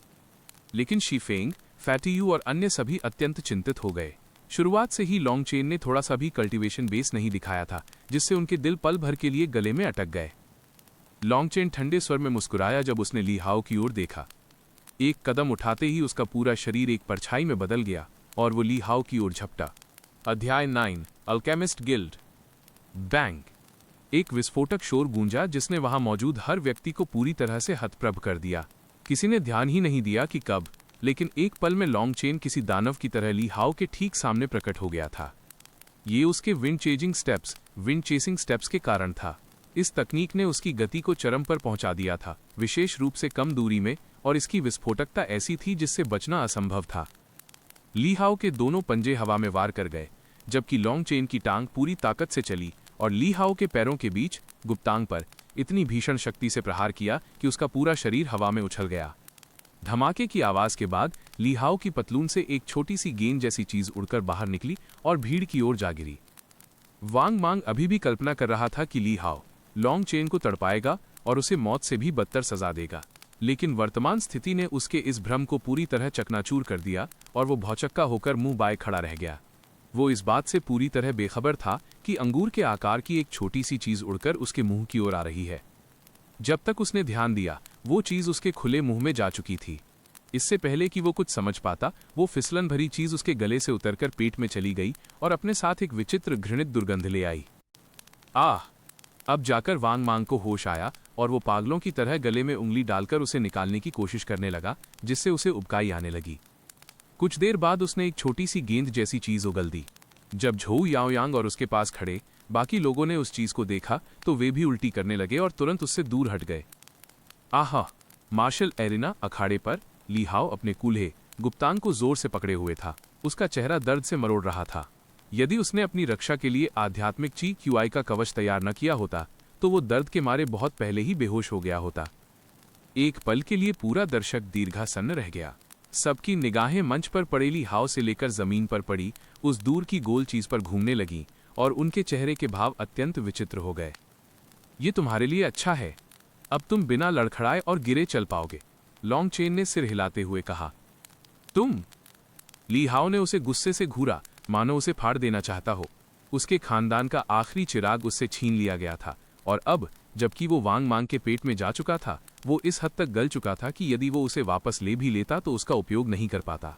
Speaker 1: लेकिन शीफेंग, फैटियू और अन्य सभी अत्यंत चिंतित हो गए। शुरुआत से ही लॉन्ग चेन ने थोड़ा सा भी कल्टीवेशन बेस नहीं दिखाया था, जिससे उनके दिल पल भर के लिए गले में अटक गए। लॉन्ग चेन ठंडे स्वर में मुस्कुराया जब उसने ली हाओ की ओर देखा। एक कदम उठाते ही उसका पूरा शरीर एक परछाई में बदल गया और वो ली हाओ की ओर झपटा। अध्याय 9, अल्केमिस्ट गिल्ड। बैंग। एक विस्फोटक शोर गूंजा जिसने वहां मौजूद हर व्यक्ति को पूरी तरह से हतप्रभ कर दिया। किसी ने ध्यान ही नहीं दिया कि कब, लेकिन एक पल में लॉन्ग चेन किसी दानव की तरह ली हाओ के ठीक सामने प्रकट हो गया था। ये उसके विंड चेसिंग स्टेप्स के कारण था। इस तकनीक ने उसकी गति को चरम पर पहुंचा दिया था, विशेष रूप से कम दूरी में, और इसकी विस्फोटकता ऐसी थी जिससे बचना असंभव था। ली हाओ के दोनों पंजे हवा में वार कर गए, जबकि लॉन्ग चेन की टांग पूरी ताकत से चली और ली हाओ के पैरों के बीच गुप्तांग पर इतनी भीषण शक्ति से प्रहार किया कि उसका पूरा शरीर हवा में उछल गया। धमाके की आवाज के बाद ली हाओ की पतलून से एक छोटी सी गेंद जैसी चीज उड़कर बाहर निकली और भीड़ की ओर जा गिरी। वांग मांग अभी भी कल्पना कर रहा था कि ली हाओ लॉन्ग चेन को तड़पाएगा और उसे मौत से भी बदतर सजा देगा, लेकिन वर्तमान स्थिति ने उसके इस भ्रम को पूरी तरह चकनाचूर कर दिया और वो भौचक्का होकर मुंह बाए खड़ा रह गया। वो इस बात से पूरी तरह बेखबर था कि अंगूर के आकार की एक छोटी सी चीज उड़कर उसके मुंह की ओर आ रही है। जब तक उसने ध्यान दिया, वो चीज उसके खुले मुंह में जा चुकी थी। इससे पहले कि वो कुछ समझ पाता, वो फिसलन भरी चीज उसके गले से उतरकर पेट में चली गई और अपने साथ एक विचित्र घृणित दुर्गंध ले आई। आह! अब जाकर वांग मांग को होश आया और वो पागलों की तरह गले में उंगली डालकर उसे निकालने की कोशिश करने लगा, जिससे उसे उबकाई आने लगी। कुछ देर बाद उसने एक छोटी सी गेंद जैसी चीज उगल दी। जब झोउ याओयांग और उसके पास खड़े बाकी लोगों ने उस चीज को देखा तो वे भी उल्टी करने लगे और तुरंत उससे दूर हट गए। आहा! मार्शल एरिना अखाड़े पर ली हाओ अपने कूल्हे गुप्तांग को जोर से पकड़े हुए था। उसका चेहरा दर्द से मरोड़ रहा था। यदि उसने अपनी रक्षा के लिए आध्यात्मिक ची क्यूआई का कवच तैयार न किया होता तो वो दर्द के मारे बहुत पहले ही बेहोश हो गया होता। एक पल के लिए पूरा दर्शक दीर्घासन्न रह गया। सबकी निगाहें मंच पर पड़े ली हाओ से लेकर जमीन पर पड़ी उस दूर की गोल चीज पर घूमने लगी और उनके चेहरे के भाव अत्यंत विचित्र हो गए। ये तुम्हारे लिए अच्छा है, अब तुम बिना लड़खड़ाए और गिरे चल पाओगे, लॉन्ग चेन ने सिर हिलाते हुए कहा। तुम? ली हाओ ने उसे गुस्से से घूरा, मानो उसे फाड़ देना चाहता हो। उसके खानदान का आखिरी चिराग उससे छीन लिया गया था और अब जबकि वो वांग मांग के पेट में जा चुका था, वो इस हद तक गल चुका था कि यदि वो उसे वापस ले भी लेता तो उसका उपयोग नहीं कर पाता।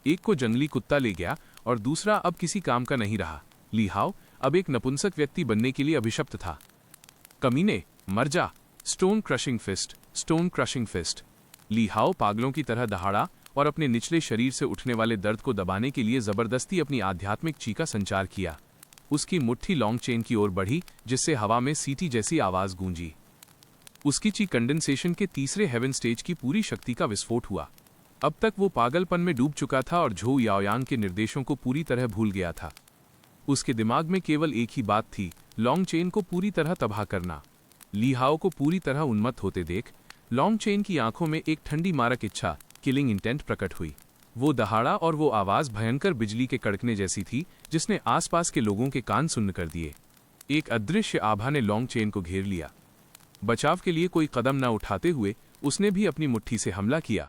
Speaker 1: एक को जंगली कुत्ता ले गया और दूसरा अब किसी काम का नहीं रहा। ली हाओ अब एक नपुंसक व्यक्ति बनने के लिए अभिशप्त था। कमीने, मर जा! Stone crushing fist, stone crushing fist. Li Hao पागलों की तरह दहाड़ा और अपने निचले शरीर से उठने वाले दर्द को दबाने के लिए जबरदस्ती अपनी आध्यात्मिक ची का संचार किया। उसकी मुट्ठी लॉन्ग चेन की ओर बढ़ी, जिससे हवा में सीटी जैसी आवाज गूंजी। उसकी ची कंडेंसेशन के तीसरे हेवन स्टेज की पूरी शक्ति का विस्फोट हुआ। अब तक वो पागलपन में डूब चुका था और झोउ याओयांग के निर्देशों को पूरी तरह भूल गया था। उसके दिमाग में केवल एक ही बात थी, लॉन्ग चेन को पूरी तरह तबाह करना। ली हाओ को पूरी तरह उन्मत्त होते देख लॉन्ग चेन की आंखों में एक ठंडी मारक इच्छा, किलिंग इंटेंट प्रकट हुई। वो दहाड़ा और वो आवाज भयंकर बिजली के कड़कने जैसी थी, जिसने आसपास के लोगों के कान सुन्न कर दिए। एक अदृश्य आभा ने लॉन्ग चेन को घेर लिया। बचाव के लिए कोई कदम न उठाते हुए उसने भी अपनी मुट्ठी से हमला किया।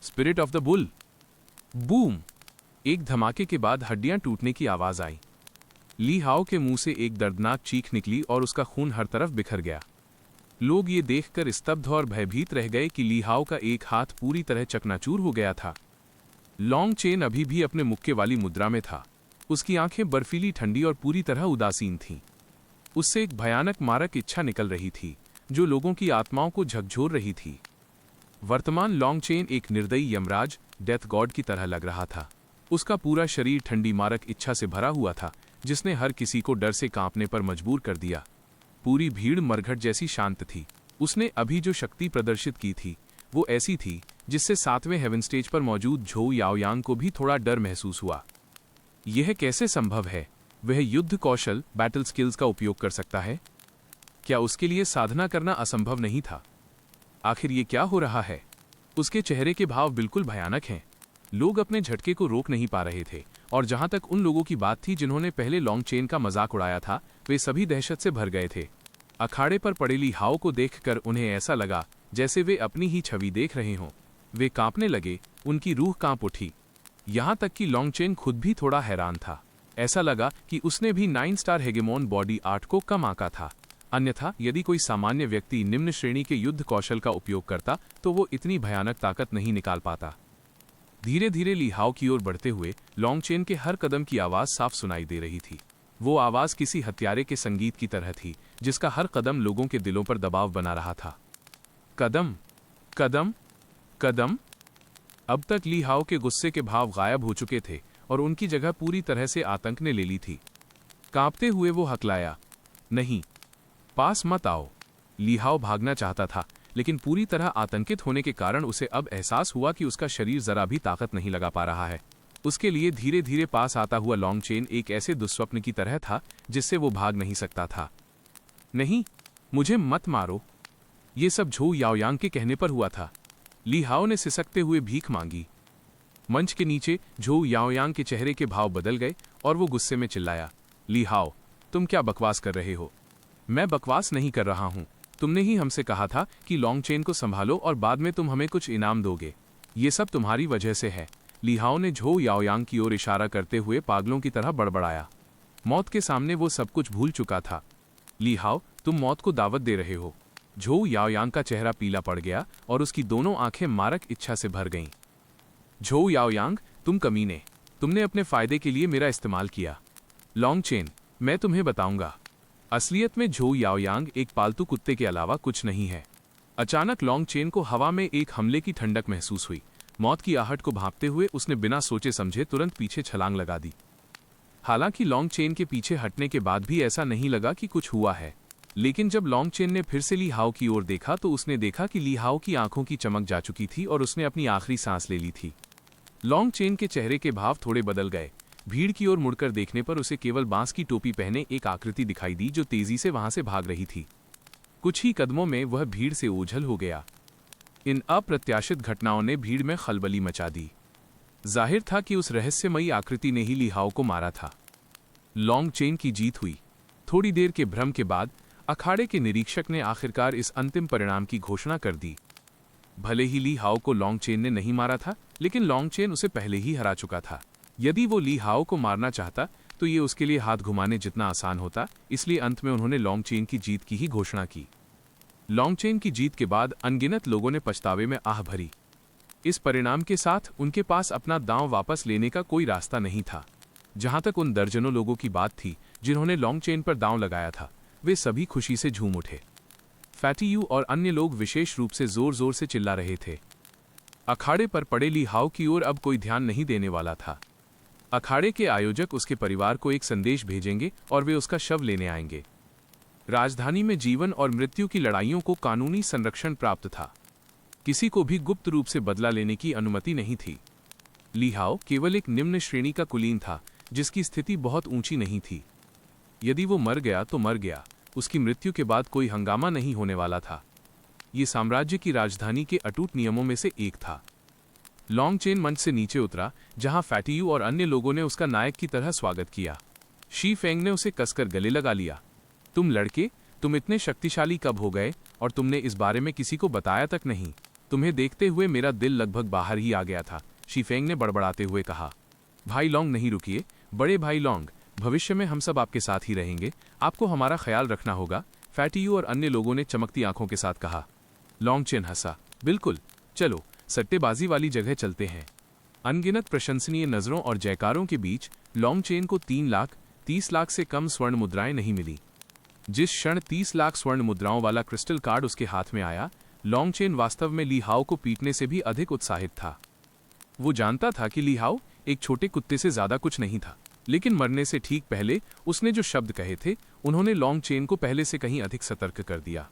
Speaker 1: Spirit of the bull! Boom! एक धमाके के बाद हड्डियां टूटने की आवाज आई। ली हाओ के मुंह से एक दर्दनाक चीख निकली और उसका खून हर तरफ बिखर गया। लोग ये देखकर स्तब्ध और भयभीत रह गए कि ली हाओ का एक हाथ पूरी तरह चकनाचूर हो गया था। लॉन्ग चेन अभी भी अपने मुक्के वाली मुद्रा में था। उसकी आंखें बर्फीली, ठंडी और पूरी तरह उदासीन थीं। उससे एक भयानक मारक इच्छा निकल रही थी जो लोगों की आत्माओं को झकझोर रही थी। वर्तमान लॉन्ग चेन एक निर्दयी यमराज, डेथ गॉड की तरह लग रहा था। उसका पूरा शरीर ठंडी मारक इच्छा से भरा हुआ था जिसने हर किसी को डर से कांपने पर मजबूर कर दिया। पूरी भीड़ मरघट जैसी शांत थी। उसने अभी जो शक्ति प्रदर्शित की थी वो ऐसी थी जिससे 7वें हेवन स्टेज पर मौजूद झोउ याओयांग को भी थोड़ा डर महसूस हुआ। यह कैसे संभव है? वह युद्ध कौशल, बैटल स्किल्स का उपयोग कर सकता है? क्या उसके लिए साधना करना असंभव नहीं था? आखिर ये क्या हो रहा है? उसके चेहरे के भाव बिल्कुल भयानक हैं। लोग अपने झटके को रोक नहीं पा रहे थे और जहां तक उन लोगों की बात थी जिन्होंने पहले लॉन्ग चेन का मजाक उड़ाया था, वे सभी दहशत से भर गए थे। अखाड़े पर पड़े ली हाओ को देखकर उन्हें ऐसा लगा जैसे वे अपनी ही छवि देख रहे हों। वे कांपने लगे, उनकी रूह कांप उठी। यहां तक कि लॉन्ग चेन खुद भी थोड़ा हैरान था। ऐसा लगा कि उसने भी 9 स्टार हेगेमोन बॉडी आर्ट को कम आंका था। अन्यथा यदि कोई सामान्य व्यक्ति निम्न श्रेणी के युद्ध कौशल का उपयोग करता तो वो इतनी भयानक ताकत नहीं निकाल पाता। धीरे धीरे ली हाओ की ओर बढ़ते हुए लॉन्ग चेन के हर कदम की आवाज साफ सुनाई दे रही थी। वो आवाज किसी हत्यारे के संगीत की तरह थी जिसका हर कदम लोगों के दिलों पर दबाव बना रहा था। कदम, कदम, कदम। अब तक ली हाओ के गुस्से के भाव गायब हो चुके थे और उनकी जगह पूरी तरह से आतंक ने ले ली थी। कांपते हुए वो हकलाया, नहीं, पास मत आओ। ली हाओ भागना चाहता था लेकिन पूरी तरह आतंकित होने के कारण उसे अब एहसास हुआ कि उसका शरीर जरा भी ताकत नहीं लगा पा रहा है। उसके लिए धीरे धीरे पास आता हुआ लॉन्ग चेन एक ऐसे दुस्वप्न की तरह था जिससे वो भाग नहीं सकता था। नहीं, मुझे मत मारो। ये सब झोउ याओयांग के कहने पर हुआ था। ली हाओ ने सिसकते हुए भीख मांगी। मंच के नीचे झोउ याओयांग के चेहरे के भाव बदल गए और वो गुस्से में चिल्लाया, ली हाओ, तुम क्या बकवास कर रहे हो? मैं बकवास नहीं कर रहा हूं। तुमने ही हमसे कहा था कि लॉन्ग चेन को संभालो और बाद में तुम हमें कुछ इनाम दोगे। ये सब तुम्हारी वजह से है। ली हाओ ने झोउ याओयांग की ओर इशारा करते हुए पागलों की तरह बड़बड़ाया। मौत के सामने वो सब कुछ भूल चुका था। ली हाओ, तुम मौत को दावत दे रहे हो। झोउ याओयांग का चेहरा पीला पड़ गया और उसकी दोनों आंखें मारक इच्छा से भर गईं। झोउ याओयांग, तुम कमीने, तुमने अपने फायदे के लिए मेरा इस्तेमाल किया। लॉन्ग चेन, मैं तुम्हें बताऊंगा। असलियत में झोउ याओयांग एक पालतू कुत्ते के अलावा कुछ नहीं है। अचानक लॉन्ग चेन को हवा में एक हमले की ठंडक महसूस हुई। मौत की आहट को भांपते हुए उसने बिना सोचे समझे तुरंत पीछे छलांग लगा दी। हालांकि लॉन्ग चेन के पीछे हटने के बाद भी ऐसा नहीं लगा कि कुछ हुआ है, लेकिन जब लॉन्ग चेन ने फिर से ली हाओ की ओर देखा तो उसने देखा कि ली हाओ की आंखों की चमक जा चुकी थी और उसने अपनी आखिरी सांस ले ली थी। लॉन्ग चेन के चेहरे के भाव थोड़े बदल गए। भीड़ की ओर मुड़कर देखने पर उसे केवल बांस की टोपी पहने एक आकृति दिखाई दी जो तेजी से वहां से भाग रही थी। कुछ ही कदमों में वह भीड़ से ओझल हो गया। इन अप्रत्याशित घटनाओं ने भीड़ में खलबली मचा दी। जाहिर था कि उस रहस्यमयी आकृति ने ही ली हाओ को मारा था। लॉन्ग चेन की जीत हुई। थोड़ी देर के भ्रम के बाद अखाड़े के निरीक्षक ने आखिरकार इस अंतिम परिणाम की घोषणा कर दी। भले ही ली हाओ को लॉन्ग चेन ने नहीं मारा था, लेकिन लॉन्ग चेन उसे पहले ही हरा चुका था। यदि वो ली हाओ को मारना चाहता तो ये उसके लिए हाथ घुमाने जितना आसान होता, इसलिए अंत में उन्होंने लॉन्ग चेन की जीत की ही घोषणा की। लॉन्ग चेन की जीत के बाद अनगिनत लोगों ने पछतावे में आह भरी। इस परिणाम के साथ उनके पास अपना दांव वापस लेने का कोई रास्ता नहीं था। जहां तक उन दर्जनों लोगों की बात थी जिन्होंने लॉन्ग चेन पर दांव लगाया था, वे सभी खुशी से झूम उठे। फैटी यू और अन्य लोग विशेष रूप से जोर जोर से चिल्ला रहे थे। अखाड़े पर पड़े ली हाओ की ओर अब कोई ध्यान नहीं देने वाला था। अखाड़े के आयोजक उसके परिवार को एक संदेश भेजेंगे और वे उसका शव लेने आएंगे। राजधानी में जीवन और मृत्यु की लड़ाइयों को कानूनी संरक्षण प्राप्त था। किसी को भी गुप्त रूप से बदला लेने की अनुमति नहीं थी। ली हाओ केवल एक निम्न श्रेणी का कुलीन था जिसकी स्थिति बहुत ऊंची नहीं थी। यदि वो मर गया तो मर गया, उसकी मृत्यु के बाद कोई हंगामा नहीं होने वाला था। ये साम्राज्य की राजधानी के अटूट नियमों में से एक था। लॉन्ग चेन मंच से नीचे उतरा, जहां फैटी यू और अन्य लोगों ने उसका नायक की तरह स्वागत किया। शी फेंग ने उसे कसकर गले लगा लिया। तुम लड़के, तुम इतने शक्तिशाली कब हो गए और तुमने इस बारे में किसी को बताया तक नहीं। तुम्हें देखते हुए मेरा दिल लगभग बाहर ही आ गया था, शी फेंग ने बड़बड़ाते हुए कहा। भाई लॉन्ग, नहीं रुकिए, बड़े भाई लॉन्ग, भविष्य में हम सब आपके साथ ही रहेंगे, आपको हमारा ख्याल रखना होगा, फैटी यू और अन्य लोगों ने चमकती आंखों के साथ कहा। लॉन्ग चेन हंसा। बिल्कुल, चलो सट्टेबाजी वाली जगह चलते हैं। अनगिनत प्रशंसनीय नजरों और जयकारों के बीच लॉन्ग चेन को 3 लाख 30 लाख से कम स्वर्ण मुद्राएं नहीं मिली। जिस क्षण 30 लाख स्वर्ण मुद्राओं वाला क्रिस्टल कार्ड उसके हाथ में आया, लॉन्ग चेन वास्तव में ली हाओ को पीटने से भी अधिक उत्साहित था। वो जानता था कि ली हाओ एक छोटे कुत्ते से ज्यादा कुछ नहीं था, लेकिन मरने से ठीक पहले उसने जो शब्द कहे थे उन्होंने लॉन्ग चेन को पहले से कहीं अधिक सतर्क कर दिया।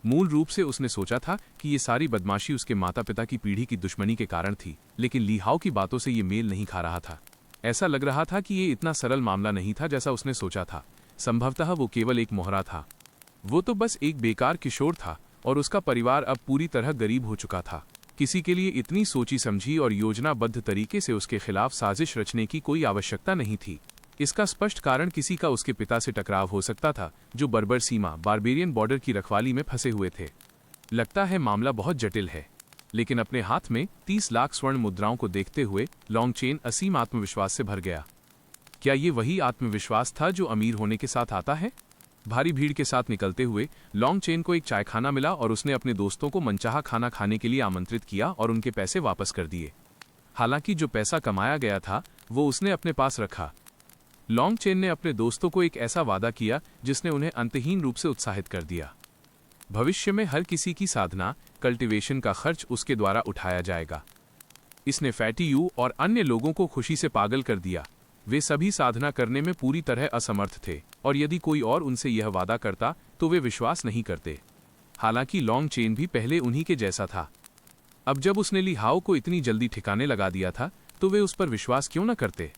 Speaker 1: मूल रूप से उसने सोचा था कि ये सारी बदमाशी उसके माता पिता की पीढ़ी की दुश्मनी के कारण थी, लेकिन ली हाओ की बातों से ये मेल नहीं खा रहा था। ऐसा लग रहा था कि ये इतना सरल मामला नहीं था जैसा उसने सोचा था। संभवतः वो केवल एक मोहरा था। वो तो बस एक बेकार किशोर था और उसका परिवार अब पूरी तरह गरीब हो चुका था। किसी के लिए इतनी सोची समझी और योजनाबद्ध तरीके से उसके खिलाफ साजिश रचने की कोई आवश्यकता नहीं थी। इसका स्पष्ट कारण किसी का उसके पिता से टकराव हो सकता था, जो बर्बर सीमा बारबेरियन बॉर्डर की रखवाली में फंसे हुए थे। लगता है मामला बहुत जटिल है, लेकिन अपने हाथ में 30 लाख स्वर्ण मुद्राओं को देखते हुए लॉन्ग चेन असीम आत्मविश्वास से भर गया। क्या ये वही आत्मविश्वास था जो अमीर होने के साथ आता है? भारी भीड़ के साथ निकलते हुए लॉन्ग चेन को एक चायखाना मिला और उसने अपने दोस्तों को मनचाहा खाना खाने के लिए आमंत्रित किया और उनके पैसे वापस कर दिए। हालांकि जो पैसा कमाया गया था वो उसने अपने पास रखा। लॉन्ग चेन ने अपने दोस्तों को एक ऐसा वादा किया जिसने उन्हें अंतहीन रूप से उत्साहित कर दिया। भविष्य में हर किसी की साधना, कल्टीवेशन का खर्च उसके द्वारा उठाया जाएगा। इसने फैटी यू और अन्य लोगों को खुशी से पागल कर दिया। वे सभी साधना करने में पूरी तरह असमर्थ थे और यदि कोई और उनसे यह वादा करता तो वे विश्वास नहीं करते। हालांकि लॉन्ग चेन भी पहले उन्हीं के जैसा था। अब जब उसने ली हाओ को इतनी जल्दी ठिकाने लगा दिया था तो वे उस पर विश्वास क्यों न करते?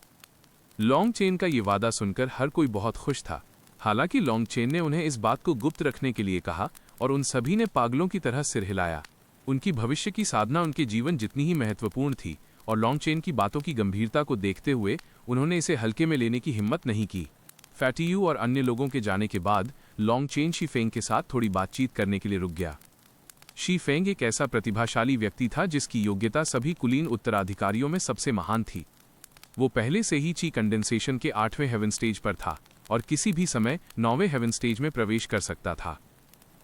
Speaker 1: लॉन्ग चेन का ये वादा सुनकर हर कोई बहुत खुश था। हालांकि लॉन्ग चेन ने उन्हें इस बात को गुप्त रखने के लिए कहा और उन सभी ने पागलों की तरह सिर हिलाया। उनकी भविष्य की साधना उनके जीवन जितनी ही महत्वपूर्ण थी और लॉन्ग चेन की बातों की गंभीरता को देखते हुए उन्होंने इसे हल्के में लेने की हिम्मत नहीं की। फैटी यू और अन्य लोगों के जाने के बाद लॉन्ग चेन शी फेंग के साथ थोड़ी बातचीत करने के लिए रुक गया। शी फेंग एक ऐसा प्रतिभाशाली व्यक्ति था जिसकी योग्यता सभी कुलीन उत्तराधिकारियों में सबसे महान थी। वो पहले से ही ची कंडेंसेशन के 8वें हेवन स्टेज पर था और किसी भी समय 9वें हेवन स्टेज में प्रवेश कर सकता था।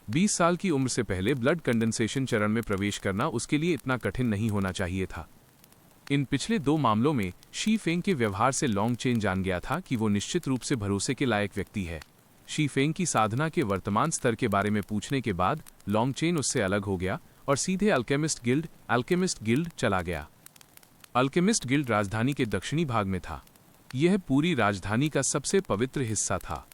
Speaker 1: 20 साल की उम्र से पहले ब्लड कंडेंसेशन चरण में प्रवेश करना उसके लिए इतना कठिन नहीं होना चाहिए था। इन पिछले 2 मामलों में शी फेंग के व्यवहार से लॉन्ग चेन जान गया था कि वो निश्चित रूप से भरोसे के लायक व्यक्ति है। शी फेंग की साधना के वर्तमान स्तर के बारे में पूछने के बाद लॉन्ग चेन उससे अलग हो गया और सीधे अल्केमिस्ट गिल्ड चला गया। अल्केमिस्ट गिल्ड राजधानी के दक्षिणी भाग में था। यह पूरी राजधानी का सबसे पवित्र हिस्सा था।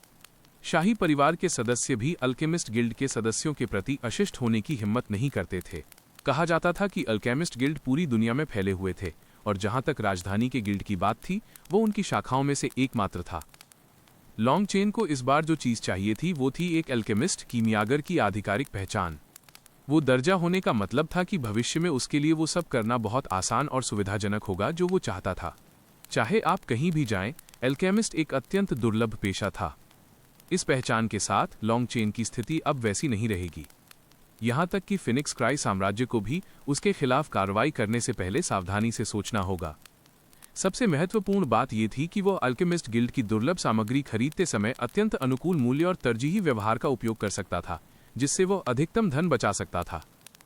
Speaker 1: शाही परिवार के सदस्य भी अल्केमिस्ट गिल्ड के सदस्यों के प्रति अशिष्ट होने की हिम्मत नहीं करते थे। कहा जाता था कि अल्केमिस्ट गिल्ड पूरी दुनिया में फैले हुए थे और जहां तक राजधानी के गिल्ड की बात थी वो उनकी शाखाओं में से एकमात्र था। लॉन्ग चेन को इस बार जो चीज चाहिए थी वो थी एक अल्केमिस्ट कीमियागर की आधिकारिक पहचान। वो दर्जा होने का मतलब था कि भविष्य में उसके लिए वो सब करना बहुत आसान और सुविधाजनक होगा जो वो चाहता था। चाहे आप कहीं भी जाएं, अल्केमिस्ट एक अत्यंत दुर्लभ पेशा था। इस पहचान के साथ लॉन्ग चेन की स्थिति अब वैसी नहीं रहेगी। यहां तक कि फिनिक्स क्राई साम्राज्य को भी उसके खिलाफ कार्रवाई करने से पहले सावधानी से सोचना होगा। सबसे महत्वपूर्ण बात यह थी कि वो अल्केमिस्ट गिल्ड की दुर्लभ सामग्री खरीदते समय अत्यंत अनुकूल मूल्य और तरजीही व्यवहार का उपयोग कर सकता था, जिससे वो अधिकतम धन बचा सकता था।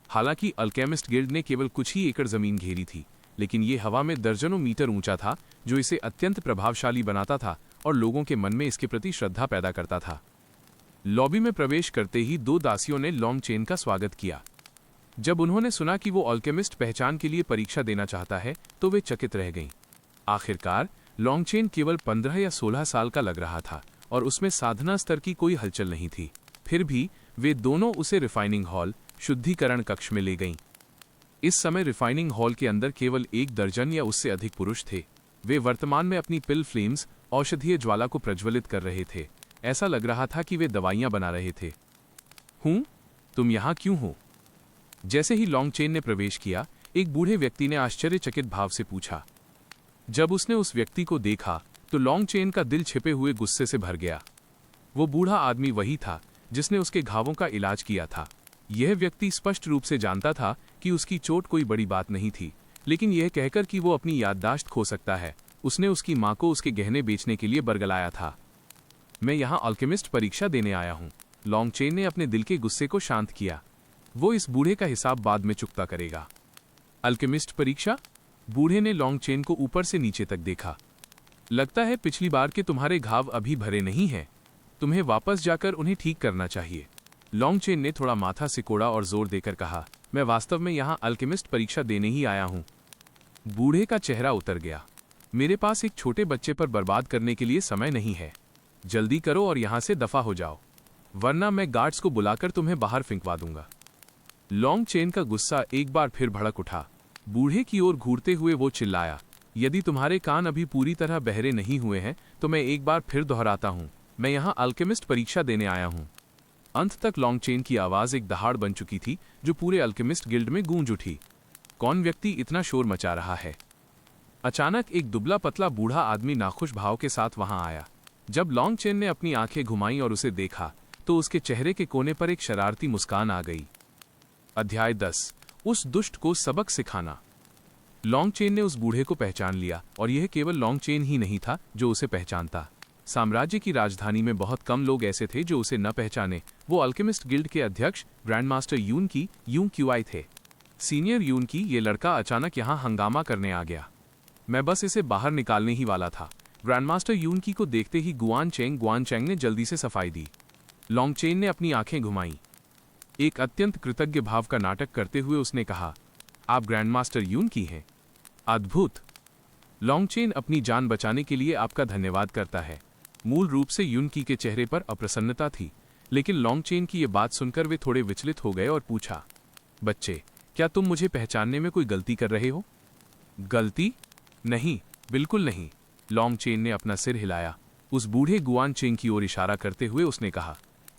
Speaker 1: हालांकि अल्केमिस्ट गिल्ड ने केवल कुछ ही एकड़ जमीन घेरी थी, लेकिन ये हवा में दर्जनों मीटर ऊंचा था, जो इसे अत्यंत प्रभावशाली बनाता था और लोगों के मन में इसके प्रति श्रद्धा पैदा करता था। लॉबी में प्रवेश करते ही 2 दासियों ने लॉन्ग चेन का स्वागत किया। जब उन्होंने सुना कि वो अल्केमिस्ट पहचान के लिए परीक्षा देना चाहता है तो वे चकित रह गईं। आखिरकार लॉन्ग चेन केवल 15 या 16 साल का लग रहा था और उसमें साधना स्तर की कोई हलचल नहीं थी। फिर भी वे दोनों उसे रिफाइनिंग हॉल, शुद्धिकरण कक्ष में ले गईं। इस समय रिफाइनिंग हॉल के अंदर केवल 1 दर्जन या उससे अधिक पुरुष थे। वे वर्तमान में अपनी पिल फ्लेम्स, औषधीय ज्वाला को प्रज्वलित कर रहे थे। ऐसा लग रहा था कि वे दवाइयां बना रहे थे। तुम यहां क्यों हो? जैसे ही लॉन्ग चेन ने प्रवेश किया, एक बूढ़े व्यक्ति ने आश्चर्यचकित भाव से पूछा। जब उसने उस व्यक्ति को देखा तो लॉन्ग चेन का दिल छिपे हुए गुस्से से भर गया। वो बूढ़ा आदमी वही था जिसने उसके घावों का इलाज किया था। यह व्यक्ति स्पष्ट रूप से जानता था कि उसकी चोट कोई बड़ी बात नहीं थी, लेकिन यह कहकर कि वो अपनी याददाश्त खो सकता है, उसने उसकी माँ को उसके गहने बेचने के लिए बरगलाया था। मैं यहाँ अल्केमिस्ट परीक्षा देने आया हूँ। लॉन्गचेन ने अपने दिल के गुस्से को शांत किया। वो इस बूढ़े का हिसाब बाद में चुकता करेगा। अल्केमिस्ट परीक्षा? बूढ़े ने लॉन्गचेन को ऊपर से नीचे तक देखा। लगता है पिछली बार के तुम्हारे घाव अभी भरे नहीं हैं। तुम्हें वापस जाकर उन्हें ठीक करना चाहिए। लॉन्गचेन ने थोड़ा माथा सिकोड़ा और जोर देकर कहा, मैं वास्तव में यहाँ अल्केमिस्ट परीक्षा देने ही आया हूँ। बूढ़े का चेहरा उतर गया। मेरे पास एक छोटे बच्चे पर बर्बाद करने के लिए समय नहीं है। जल्दी करो और यहाँ से दफा हो जाओ, वरना मैं गार्ड्स को बुलाकर तुम्हें बाहर फेंकवा दूंगा। लॉन्गचेन का गुस्सा एक बार फिर भड़क उठा। बूढ़े की ओर घूरते हुए वो चिल्लाया, यदि तुम्हारे कान अभी पूरी तरह बहरे नहीं हुए हैं तो मैं एक बार फिर दोहराता हूँ, मैं यहाँ अल्केमिस्ट परीक्षा देने आया हूँ। अंत तक लॉन्गचेन की आवाज एक दहाड़ बन चुकी थी जो पूरे अल्केमिस्ट गिल्ड में गूंज उठी। कौन व्यक्ति इतना शोर मचा रहा है? अचानक एक दुबला पतला बूढ़ा आदमी नाखुश भाव के साथ वहां आया। जब लॉन्गचेन ने अपनी आंखें घुमाई और उसे देखा तो उसके चेहरे के कोने पर एक शरारती मुस्कान आ गई। अध्याय 10, उस दुष्ट को सबक सिखाना। लॉन्गचेन ने उस बूढ़े को पहचान लिया, और यह केवल लॉन्गचेन ही नहीं था जो उसे पहचानता। साम्राज्य की राजधानी में बहुत कम लोग ऐसे थे जो उसे न पहचाने। वो अल्केमिस्ट गिल्ड के अध्यक्ष ग्रैंडमास्टर यून क्यूआई थे। सीनियर यून की ये लड़का अचानक यहाँ हंगामा करने आ गया। मैं बस इसे बाहर निकालने ही वाला था। ग्रैंडमास्टर यून की को देखते ही गुआन चेंग ने जल्दी से सफाई दी। लॉन्गचेन ने अपनी आंखें घुमाई। एक अत्यंत कृतज्ञ भाव का नाटक करते हुए उसने कहा, आप ग्रैंडमास्टर यून की हैं? अद्भुत। लॉन्गचेन अपनी जान बचाने के लिए आपका धन्यवाद करता है। मूल रूप से यूनकी के चेहरे पर अप्रसन्नता थी, लेकिन लॉन्गचेन की ये बात सुनकर वे थोड़े विचलित हो गए और पूछा, बच्चे, क्या तुम मुझे पहचानने में कोई गलती कर रहे हो? गलती? नहीं, बिल्कुल नहीं। लॉन्गचेन ने अपना सिर हिलाया। उस बूढ़े गुआन चेंग की ओर इशारा करते हुए उसने कहा,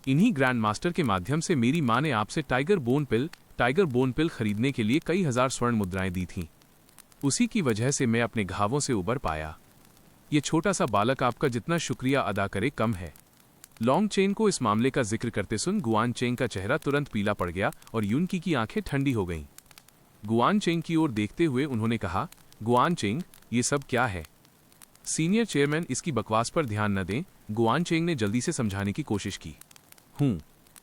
Speaker 1: इन्हीं ग्रैंड मास्टर के माध्यम से मेरी माँ ने आपसे टाइगर बोन पिल खरीदने के लिए कई हजार स्वर्ण मुद्राएं दी थीं। उसी की वजह से मैं अपने घावों से उबर पाया। ये छोटा सा बालक आपका जितना शुक्रिया अदा करे कम है। लॉन्गचेन को इस मामले का जिक्र करते सुन गुआन चेंग का चेहरा तुरंत पीला पड़ गया और यूनकी की आंखें ठंडी हो गईं। गुआन चेंग की ओर देखते हुए उन्होंने कहा, गुआन चेंग, ये सब क्या है? सीनियर चेयरमैन, इसकी बकवास पर ध्यान न दें। गुआन चेंग ने जल्दी से समझाने की कोशिश की।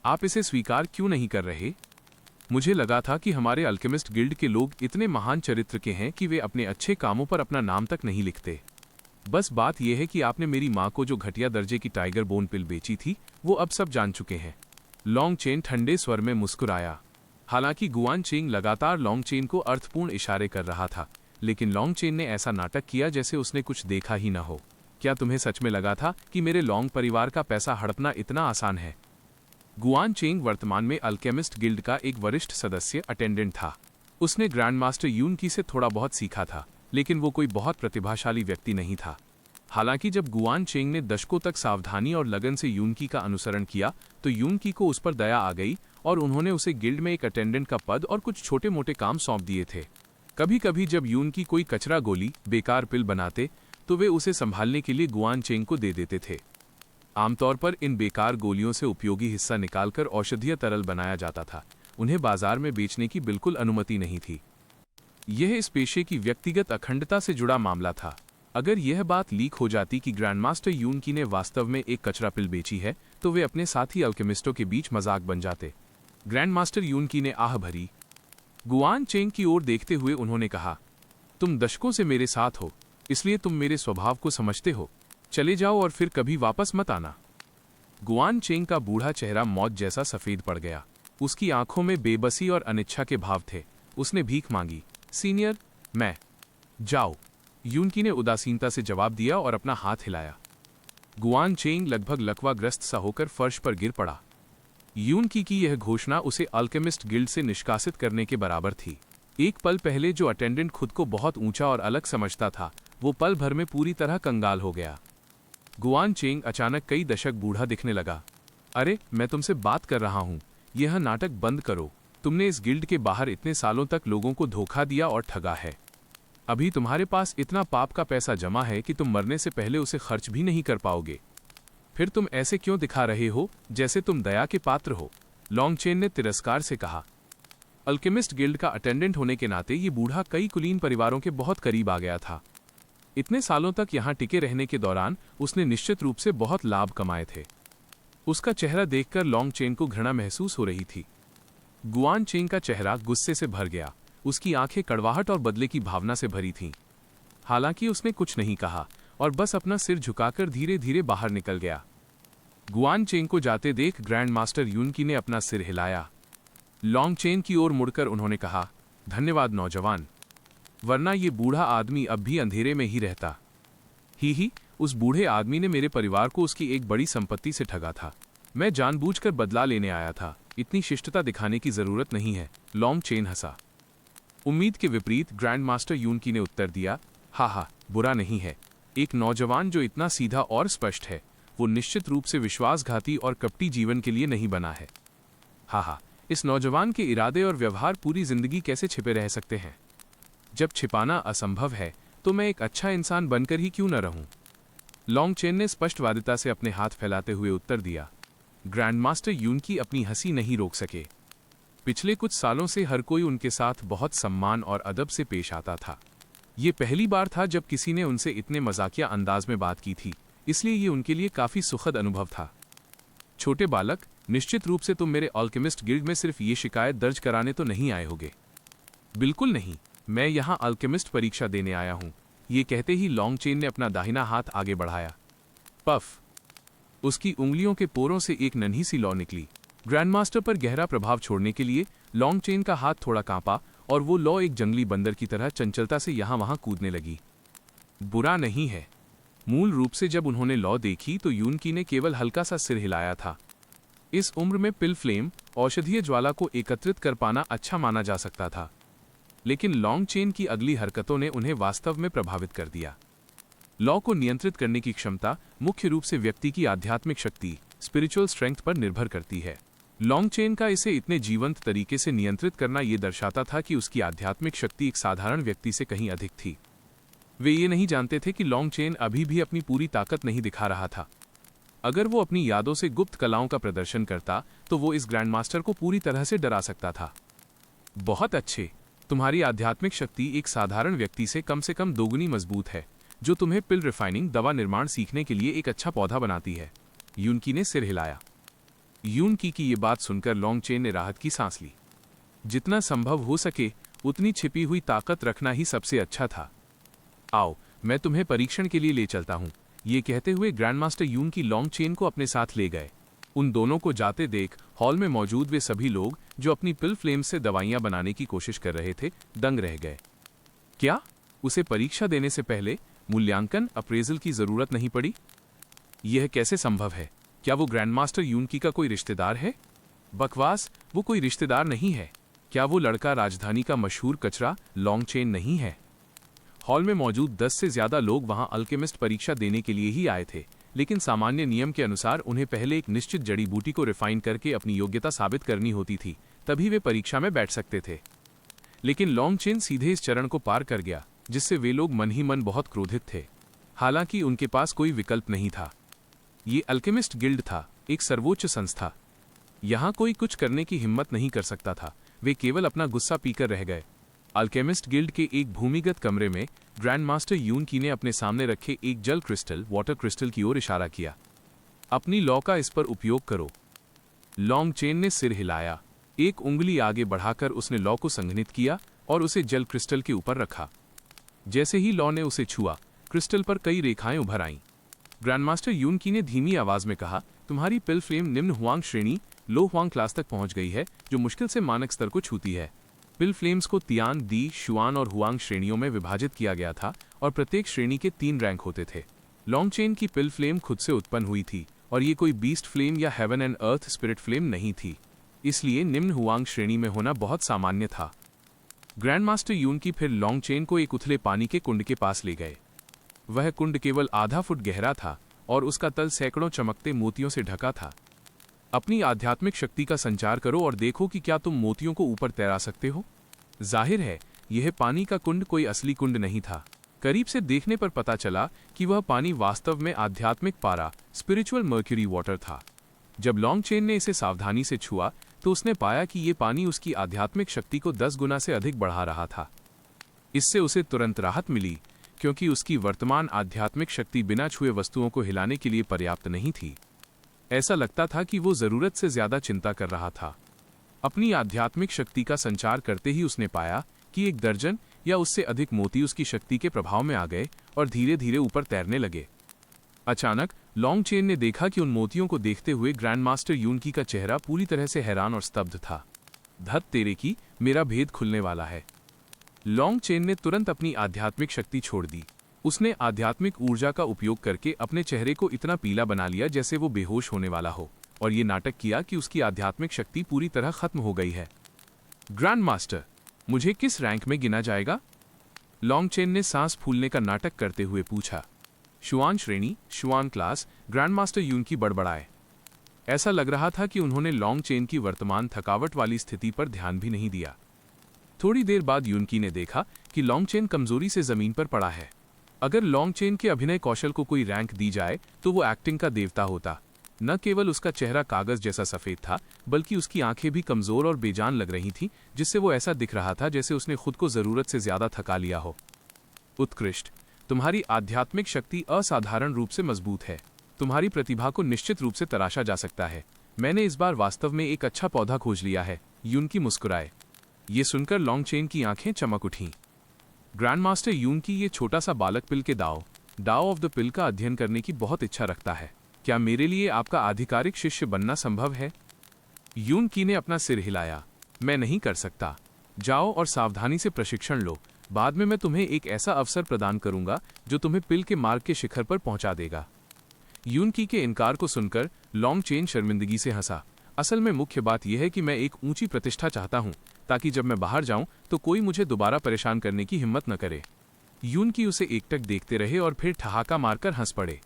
Speaker 1: आप इसे स्वीकार क्यों नहीं कर रहे? मुझे लगा था कि हमारे अल्केमिस्ट गिल्ड के लोग इतने महान चरित्र के हैं कि वे अपने अच्छे कामों पर अपना नाम तक नहीं लिखते। बस बात यह है कि आपने मेरी माँ को जो घटिया दर्जे की टाइगर बोन पिल बेची थी वो अब सब जान चुके हैं। लॉन्गचेन ठंडे स्वर में मुस्कुराया। हालांकि गुआन चेंग लगातार लॉन्गचेन को अर्थपूर्ण इशारे कर रहा था, लेकिन लॉन्गचेन ने ऐसा नाटक किया जैसे उसने कुछ देखा ही न हो। क्या तुम्हें सच में लगा था कि मेरे लॉन्ग परिवार का पैसा हड़पना इतना आसान है? गुआन चेंग वर्तमान में अल्केमिस्ट गिल्ड का एक वरिष्ठ सदस्य अटेंडेंट था। उसने ग्रैंडमास्टर यूनकी से थोड़ा बहुत सीखा था, लेकिन वो कोई बहुत प्रतिभाशाली व्यक्ति नहीं था। हालांकि जब गुआन चेंग ने दशकों तक सावधानी और लगन से यूनकी का अनुसरण किया तो यूनकी को उस पर दया आ गई और उन्होंने उसे गिल्ड में एक अटेंडेंट का पद और कुछ छोटे मोटे काम सौंप दिए थे। कभी कभी जब यूनकी कोई कचरा गोली, बेकार पिल बनाते तो वे उसे संभालने के लिए गुआन चेंग को दे देते थे। आमतौर पर इन बेकार गोलियों से उपयोगी हिस्सा निकालकर औषधीय तरल बनाया जाता था। उन्हें बाजार में बेचने की बिल्कुल अनुमति नहीं थी। यह इस पेशे की व्यक्तिगत अखंडता से जुड़ा मामला था। अगर यह बात लीक हो जाती कि ग्रैंडमास्टर यूनकी ने वास्तव में एक कचरा पिल बेची है तो वे अपने साथी अल्केमिस्टों के बीच मजाक बन जाते। ग्रैंडमास्टर यूनकी ने आह भरी। गुआन चेंग की ओर देखते हुए उन्होंने कहा, तुम दशकों से मेरे साथ हो, इसलिए तुम मेरे स्वभाव को समझते हो। चले जाओ और फिर कभी वापस मत आना। गुआन चेंग का बूढ़ा चेहरा मौत जैसा सफेद पड़ गया। उसकी आंखों में बेबसी और अनिच्छा के भाव थे। उसने भीख मांगी, सीनियर, मैं। जाओ, यूनकी ने उदासीनता से जवाब दिया और अपना हाथ हिलाया। गुआन चेंग लगभग लकवाग्रस्त सा होकर फर्श पर गिर पड़ा। यूनकी की यह घोषणा उसे अल्केमिस्ट गिल्ड से निष्कासित करने के बराबर थी। एक पल पहले जो अटेंडेंट खुद को बहुत ऊंचा और अलग समझता था, वो पल भर में पूरी तरह कंगाल हो गया। गुआन चेंग अचानक कई दशक बूढ़ा दिखने लगा। अरे, मैं तुमसे बात कर रहा हूं, यह नाटक बंद करो। तुमने इस गिल्ड के बाहर इतने सालों तक लोगों को धोखा दिया और ठगा है। अभी तुम्हारे पास इतना पाप का पैसा जमा है कि तुम मरने से पहले उसे खर्च भी नहीं कर पाओगे। फिर तुम ऐसे क्यों दिखा रहे हो जैसे तुम दया के पात्र हो? लॉन्गचेन ने तिरस्कार से कहा। अल्केमिस्ट गिल्ड का अटेंडेंट होने के नाते ये बूढ़ा कई कुलीन परिवारों के बहुत करीब आ गया था। इतने सालों तक यहाँ टिके रहने के दौरान उसने निश्चित रूप से बहुत लाभ कमाए थे। उसका चेहरा देखकर लॉन्ग चेन को घृणा महसूस हो रही थी। गुआन चेंग का चेहरा गुस्से से भर गया। उसकी आंखें कड़वाहट और बदले की भावना से भरी थीं। हालांकि उसने कुछ नहीं कहा और बस अपना सिर झुकाकर धीरे धीरे बाहर निकल गया। गुआन चेंग को जाते देख ग्रैंड मास्टर यूनकी ने अपना सिर हिलाया। लॉन्ग चेन की ओर मुड़कर उन्होंने कहा, धन्यवाद नौजवान, वरना ये बूढ़ा आदमी अब भी अंधेरे में ही रहता। ही, उस बूढ़े आदमी ने मेरे परिवार को उसकी एक बड़ी संपत्ति से ठगा था। मैं जानबूझकर बदला लेने आया था। इतनी शिष्टता दिखाने की जरूरत नहीं है। लॉन्ग चेन हंसा। उम्मीद के विपरीत ग्रैंड मास्टर यूनकी ने उत्तर दिया, हा, बुरा नहीं है। एक नौजवान जो इतना सीधा और स्पष्ट है, वो निश्चित रूप से विश्वासघाती और कपटी जीवन के लिए नहीं बना है। हा, इस नौजवान के इरादे और व्यवहार पूरी जिंदगी कैसे छिपे रह सकते हैं? जब छिपाना असंभव है तो मैं एक अच्छा इंसान बनकर ही क्यों न रहूं? लॉन्ग चेन ने स्पष्टवादिता से अपने हाथ फैलाते हुए उत्तर दिया। ग्रैंड मास्टर यूनकी अपनी हंसी नहीं रोक सके। पिछले कुछ सालों से हर कोई उनके साथ बहुत सम्मान और अदब से पेश आता था। ये पहली बार था जब किसी ने उनसे इतने मजाकिया अंदाज में बात की थी, इसलिए ये उनके लिए काफी सुखद अनुभव था। छोटे बालक, निश्चित रूप से तुम मेरे अल्केमिस्ट गिल्ड में सिर्फ ये शिकायत दर्ज कराने तो नहीं आए होगे। बिल्कुल नहीं, मैं यहाँ अल्केमिस्ट परीक्षा देने आया हूँ। ये कहते ही लॉन्ग चेन ने अपना दाहिना हाथ आगे बढ़ाया। पफ! उसकी उंगलियों के पोरों से एक नन्ही सी लौ निकली। ग्रैंडमास्टर पर गहरा प्रभाव छोड़ने के लिए लॉन्ग चेन का हाथ थोड़ा कांपा और वो लौ एक जंगली बंदर की तरह चंचलता से यहाँ वहाँ कूदने लगी। बुरा नहीं है। मूल रूप से जब उन्होंने लौ देखी तो यूनकी ने केवल हल्का सा सिर हिलाया था। इस उम्र में पिल फ्लेम, औषधीय ज्वाला को एकत्रित कर पाना अच्छा माना जा सकता था, लेकिन लॉन्ग चेन की अगली हरकतों ने उन्हें वास्तव में प्रभावित कर दिया। लॉ को नियंत्रित करने की क्षमता मुख्य रूप से व्यक्ति की आध्यात्मिक शक्ति, स्पिरिचुअल स्ट्रेंथ पर निर्भर करती है। लॉन्ग चेन का इसे इतने जीवंत तरीके से नियंत्रित करना यह दर्शाता था कि उसकी आध्यात्मिक शक्ति एक साधारण व्यक्ति से कहीं अधिक थी। वे ये नहीं जानते थे कि लॉन्ग चेन अभी भी अपनी पूरी ताकत नहीं दिखा रहा था। अगर वो अपनी यादों से गुप्त कलाओं का प्रदर्शन करता तो वो इस ग्रैंडमास्टर को पूरी तरह से डरा सकता था। बहुत अच्छे, तुम्हारी आध्यात्मिक शक्ति एक साधारण व्यक्ति से कम दोगुनी मजबूत है, जो तुम्हें पिल रिफाइनिंग दवा निर्माण सीखने के लिए एक अच्छा पौधा बनाती है। यूनकी ने सिर हिलाया। यूनकी की ये बात सुनकर लॉन्ग चेन ने राहत की सांस ली। जितना संभव हो सके उतनी छिपी हुई ताकत रखना ही सबसे अच्छा था। आओ, मैं तुम्हें परीक्षण के लिए ले चलता हूँ। ये कहते हुए ग्रैंडमास्टर यूनकी लॉन्ग चेन को अपने साथ ले गए। उन दोनों को जाते देख हॉल में मौजूद वे सभी लोग जो अपनी पिल फ्लेम से दवाइयां बनाने की कोशिश कर रहे थे, दंग रह गए। क्या उसे परीक्षा देने से पहले मूल्यांकन अप्रेजल की जरूरत नहीं पड़ी? यह कैसे संभव है? क्या वो ग्रैंडमास्टर यूनकी का कोई रिश्तेदार है? बकवास, वो कोई रिश्तेदार नहीं है। क्या वो लड़का राजधानी का मशहूर कचरा लॉन्ग चेन नहीं है? हॉल में मौजूद 10 से ज्यादा लोग वहां अल्केमिस्ट परीक्षा देने के लिए ही आए थे, लेकिन सामान्य नियम के अनुसार उन्हें पहले एक निश्चित जड़ी बूटी को रिफाइन करके अपनी योग्यता साबित करनी होती थी, तभी वे परीक्षा में बैठ सकते थे। लेकिन लॉन्ग चेन सीधे इस चरण को पार कर गया, जिससे वे लोग मन ही मन बहुत क्रोधित थे। हालांकि उनके पास कोई विकल्प नहीं था। ये अल्केमिस्ट गिल्ड था, एक सर्वोच्च संस्था। यहां कोई कुछ करने की हिम्मत नहीं कर सकता था। वे केवल अपना गुस्सा पीकर रह गए। अल्केमिस्ट गिल्ड के एक भूमिगत कमरे में ग्रैंड मास्टर यूनकी ने अपने सामने रखे एक जल क्रिस्टल, वाटर क्रिस्टल की ओर इशारा किया। अपनी लॉ का इस पर उपयोग करो। लॉन्ग चेन ने सिर हिलाया। एक उंगली आगे बढ़ाकर उसने लॉ को संघनित किया और उसे जल क्रिस्टल के ऊपर रखा। जैसे ही लॉ ने उसे छुआ, क्रिस्टल पर कई रेखाएं उभर आईं। ग्रैंडमास्टर यूनकी ने धीमी आवाज में कहा, तुम्हारी पिल फ्लेम निम्न हुआंग श्रेणी, लो हुआंग क्लास तक पहुंच गई है, जो मुश्किल से मानक स्तर को छूती है। पिल फ्लेम्स को तियान, दी, शुआन और हुआंग श्रेणियों में विभाजित किया गया था और प्रत्येक श्रेणी के 3 रैंक होते थे। लॉन्ग चेन की पिल फ्लेम खुद से उत्पन्न हुई थी और ये कोई बीस्ट फ्लेम या heaven and earth spirit flame नहीं थी, इसलिए निम्न हुआंग श्रेणी में होना बहुत सामान्य था। ग्रैंडमास्टर यूनकी फिर लॉन्ग चेन को एक उथले पानी के कुंड के पास ले गए। वह कुंड केवल आधा फुट गहरा था और उसका तल सैकड़ों चमकते मोतियों से ढका था। अपनी आध्यात्मिक शक्ति का संचार करो और देखो कि क्या तुम मोतियों को ऊपर तैरा सकते हो। जाहिर है, यह पानी का कुंड कोई असली कुंड नहीं था। करीब से देखने पर पता चला कि वह पानी वास्तव में आध्यात्मिक पारा, स्पिरिचुअल मर्क्यूरी वाटर था। जब लॉन्ग चेन ने इसे सावधानी से छुआ तो उसने पाया कि यह पानी उसकी आध्यात्मिक शक्ति को 10 गुना से अधिक बढ़ा रहा था। इससे उसे तुरंत राहत मिली, क्योंकि उसकी वर्तमान आध्यात्मिक शक्ति बिना छुए वस्तुओं को हिलाने के लिए पर्याप्त नहीं थी। ऐसा लगता था कि वो जरूरत से ज्यादा चिंता कर रहा था। अपनी आध्यात्मिक शक्ति का संचार करते ही उसने पाया कि 1 दर्जन या उससे अधिक मोती उसकी शक्ति के प्रभाव में आ गए और धीरे धीरे ऊपर तैरने लगे। अचानक लॉन्गचेन ने देखा कि उन मोतियों को देखते हुए ग्रैंड मास्टर यूनकी का चेहरा पूरी तरह से हैरान और स्तब्ध था। धत तेरे की, मेरा भेद खुलने वाला है। लॉन्गचेन ने तुरंत अपनी आध्यात्मिक शक्ति छोड़ दी। उसने आध्यात्मिक ऊर्जा का उपयोग करके अपने चेहरे को इतना पीला बना लिया जैसे वो बेहोश होने वाला हो, और ये नाटक किया कि उसकी आध्यात्मिक शक्ति पूरी तरह खत्म हो गई है। ग्रैंड मास्टर, मुझे किस रैंक में गिना जाएगा? लॉन्गचेन ने सांस फूलने का नाटक करते हुए पूछा। शुआन श्रेणी, शुआन क्लास, ग्रैंड मास्टर यूनकी बड़बड़ाए। ऐसा लग रहा था कि उन्होंने लॉन्गचेन की वर्तमान थकावट वाली स्थिति पर ध्यान भी नहीं दिया। थोड़ी देर बाद यूनकी ने देखा कि लॉन्गचेन कमजोरी से जमीन पर पड़ा है। अगर लॉन्गचेन के अभिनय कौशल को कोई रैंक दी जाए तो वो एक्टिंग का देवता होता। न केवल उसका चेहरा कागज जैसा सफेद था, बल्कि उसकी आंखें भी कमजोर और बेजान लग रही थीं, जिससे वो ऐसा दिख रहा था जैसे उसने खुद को जरूरत से ज्यादा थका लिया हो। उत्कृष्ट, तुम्हारी आध्यात्मिक शक्ति असाधारण रूप से मजबूत है। तुम्हारी प्रतिभा को निश्चित रूप से तराशा जा सकता है। मैंने इस बार वास्तव में एक अच्छा पौधा खोज लिया है। यूनकी मुस्कुराए। ये सुनकर लॉन्गचेन की आंखें चमक उठीं। ग्रैंड मास्टर यूनकी ये छोटा सा बालक पिल के दाव ऑफ द पिल का अध्ययन करने की बहुत इच्छा रखता है। क्या मेरे लिए आपका आधिकारिक शिष्य बनना संभव है? यूनकी ने अपना सिर हिलाया। मैं नहीं कर सकता। जाओ और सावधानी से प्रशिक्षण लो। बाद में मैं तुम्हें एक ऐसा अवसर प्रदान करूंगा जो तुम्हें पिल के मार्ग के शिखर पर पहुंचा देगा। यूनकी के इनकार को सुनकर लॉन्गचेन शर्मिंदगी से हंसा। असल में मुख्य बात यह है कि मैं एक ऊंची प्रतिष्ठा चाहता हूं, ताकि जब मैं बाहर जाऊं तो कोई मुझे दोबारा परेशान करने की हिम्मत न करे। यूनकी उसे एकटक देखते रहे और फिर ठहाका मारकर हंस पड़े।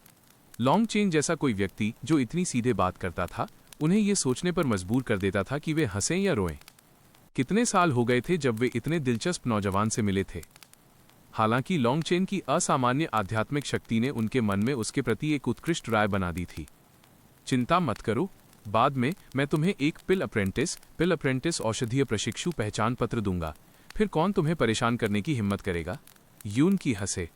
Speaker 1: लॉन्गचेन जैसा कोई व्यक्ति जो इतनी सीधे बात करता था, उन्हें यह सोचने पर मजबूर कर देता था कि वे हंसें या रोएं। कितने साल हो गए थे जब वे इतने दिलचस्प नौजवान से मिले थे। हालांकि लॉन्गचेन की असामान्य आध्यात्मिक शक्ति ने उनके मन में उसके प्रति एक उत्कृष्ट राय बना दी थी। चिंता मत करो, बाद में मैं तुम्हें एक पिल अप्रेंटिस औषधीय प्रशिक्षु पहचान पत्र दूंगा। फिर कौन तुम्हें परेशान करने की हिम्मत करेगा? यूनकी हंसे।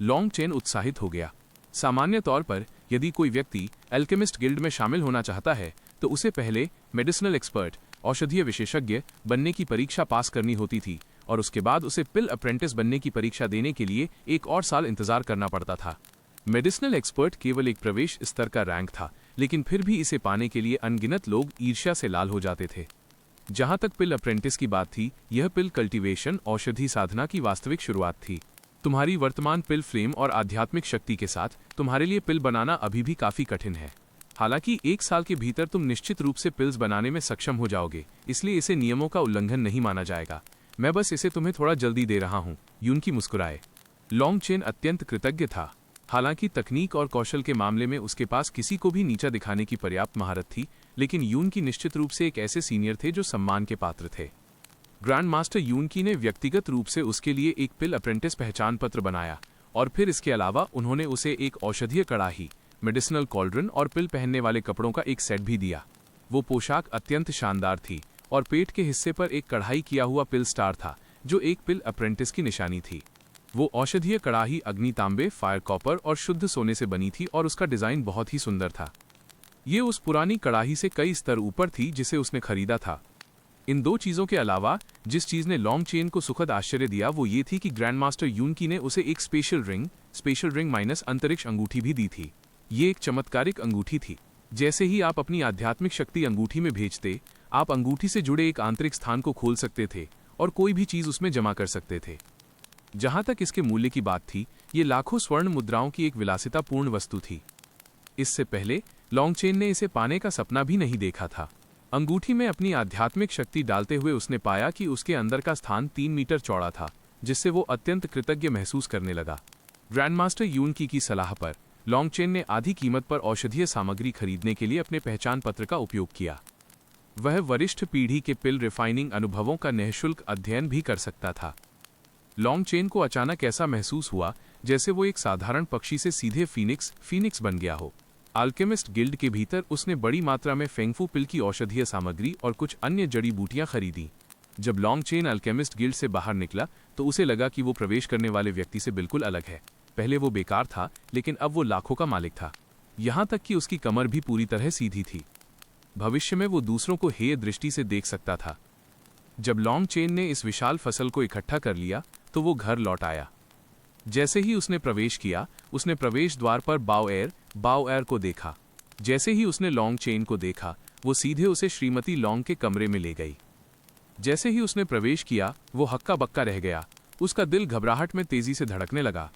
Speaker 1: लॉन्गचेन उत्साहित हो गया। सामान्य तौर पर यदि कोई व्यक्ति एल्केमिस्ट गिल्ड में शामिल होना चाहता है तो उसे पहले मेडिसिनल एक्सपर्ट औषधीय विशेषज्ञ बनने की परीक्षा पास करनी होती थी, और उसके बाद उसे पिल अप्रेंटिस बनने की परीक्षा देने के लिए 1 और साल इंतजार करना पड़ता था। मेडिसिनल एक्सपर्ट केवल एक प्रवेश स्तर का रैंक था, लेकिन फिर भी इसे पाने के लिए अनगिनत लोग ईर्ष्या से लाल हो जाते थे। जहां तक पिल अप्रेंटिस की बात थी, यह पिल कल्टीवेशन औषधि साधना की वास्तविक शुरुआत थी। तुम्हारी वर्तमान पिल फ्लेम और आध्यात्मिक शक्ति के साथ तुम्हारे लिए पिल बनाना अभी भी काफी कठिन है। हालांकि 1 साल के भीतर तुम निश्चित रूप से पिल्स बनाने में सक्षम हो जाओगे, इसलिए इसे नियमों का उल्लंघन नहीं माना जाएगा। मैं बस इसे तुम्हें थोड़ा जल्दी दे रहा हूँ। यूनकी मुस्कुराए। लॉन्गचेन अत्यंत कृतज्ञ था। हालांकि तकनीक और कौशल के मामले में उसके पास किसी को भी नीचा दिखाने की पर्याप्त महारत थी, लेकिन यूनकी निश्चित रूप से एक ऐसे सीनियर थे जो सम्मान के पात्र थे। ग्रैंड मास्टर यूनकी ने व्यक्तिगत रूप से उसके लिए एक पिल अप्रेंटिस पहचान पत्र बनाया, और फिर इसके अलावा उन्होंने उसे एक औषधीय कड़ाही, मेडिसिनल कॉल्ड्रन और पिल पहनने वाले कपड़ों का एक सेट भी दिया। वो पोशाक अत्यंत शानदार थी, और पेट के हिस्से पर एक कढ़ाई किया हुआ पिल स्टार था, जो एक पिल अप्रेंटिस की निशानी थी। वो औषधीय कड़ाही अग्नि तांबे, फायर कॉपर और शुद्ध सोने से बनी थी, और उसका डिजाइन बहुत ही सुंदर था। ये उस पुरानी कड़ाही से कई स्तर ऊपर थी जिसे उसने खरीदा था। इन 2 चीजों के अलावा जिस चीज ने लॉन्गचेन को सुखद आश्चर्य दिया वो ये थी कि ग्रैंड मास्टर यूनकी ने उसे एक स्पेशल रिंग माइनस अंतरिक्ष अंगूठी भी दी थी। ये एक चमत्कारिक अंगूठी थी। जैसे ही आप अपनी आध्यात्मिक शक्ति अंगूठी में भेजते, आप अंगूठी से जुड़े एक आंतरिक स्थान को खोल सकते थे और कोई भी चीज उसमें जमा कर सकते थे। जहां तक इसके मूल्य की बात थी, ये लाखों स्वर्ण मुद्राओं की एक विलासितापूर्ण वस्तु थी। इससे पहले लॉन्गचेन ने इसे पाने का सपना भी नहीं देखा था। अंगूठी में अपनी आध्यात्मिक शक्ति डालते हुए उसने पाया कि उसके अंदर का स्थान 3 मीटर चौड़ा था, जिससे वो अत्यंत कृतज्ञ महसूस करने लगा। ग्रैंडमास्टर यूनकी की सलाह पर लॉन्गचेन ने आधी कीमत पर औषधीय सामग्री खरीदने के लिए अपने पहचान पत्र का उपयोग किया। वह वरिष्ठ पीढ़ी के पिल रिफाइनिंग अनुभवों का निःशुल्क अध्ययन भी कर सकता था। लॉन्गचेन को अचानक ऐसा महसूस हुआ जैसे वो एक साधारण पक्षी से सीधे फीनिक्स बन गया हो। अल्केमिस्ट गिल्ड के भीतर उसने बड़ी मात्रा में फेंगफू पिल की औषधीय सामग्री और कुछ अन्य जड़ी बूटियां खरीदी। जब लॉन्ग चेन अल्केमिस्ट गिल्ड से बाहर निकला तो उसे लगा कि वो प्रवेश करने वाले व्यक्ति से बिल्कुल अलग है। पहले वो बेकार था, लेकिन अब वो लाखों का मालिक था। यहाँ तक कि उसकी कमर भी पूरी तरह सीधी थी। भविष्य में वो दूसरों को हेय दृष्टि से देख सकता था। जब लॉन्ग चेन ने इस विशाल फसल को इकट्ठा कर लिया तो वो घर लौट आया। जैसे ही उसने प्रवेश किया, उसने प्रवेश द्वार पर बाओ एर को देखा। जैसे ही उसने लॉन्ग चेन को देखा, वो सीधे उसे श्रीमती लॉन्ग के कमरे में ले गई। जैसे ही उसने प्रवेश किया, वो हक्का बक्का रह गया। उसका दिल घबराहट में तेजी से धड़कने लगा।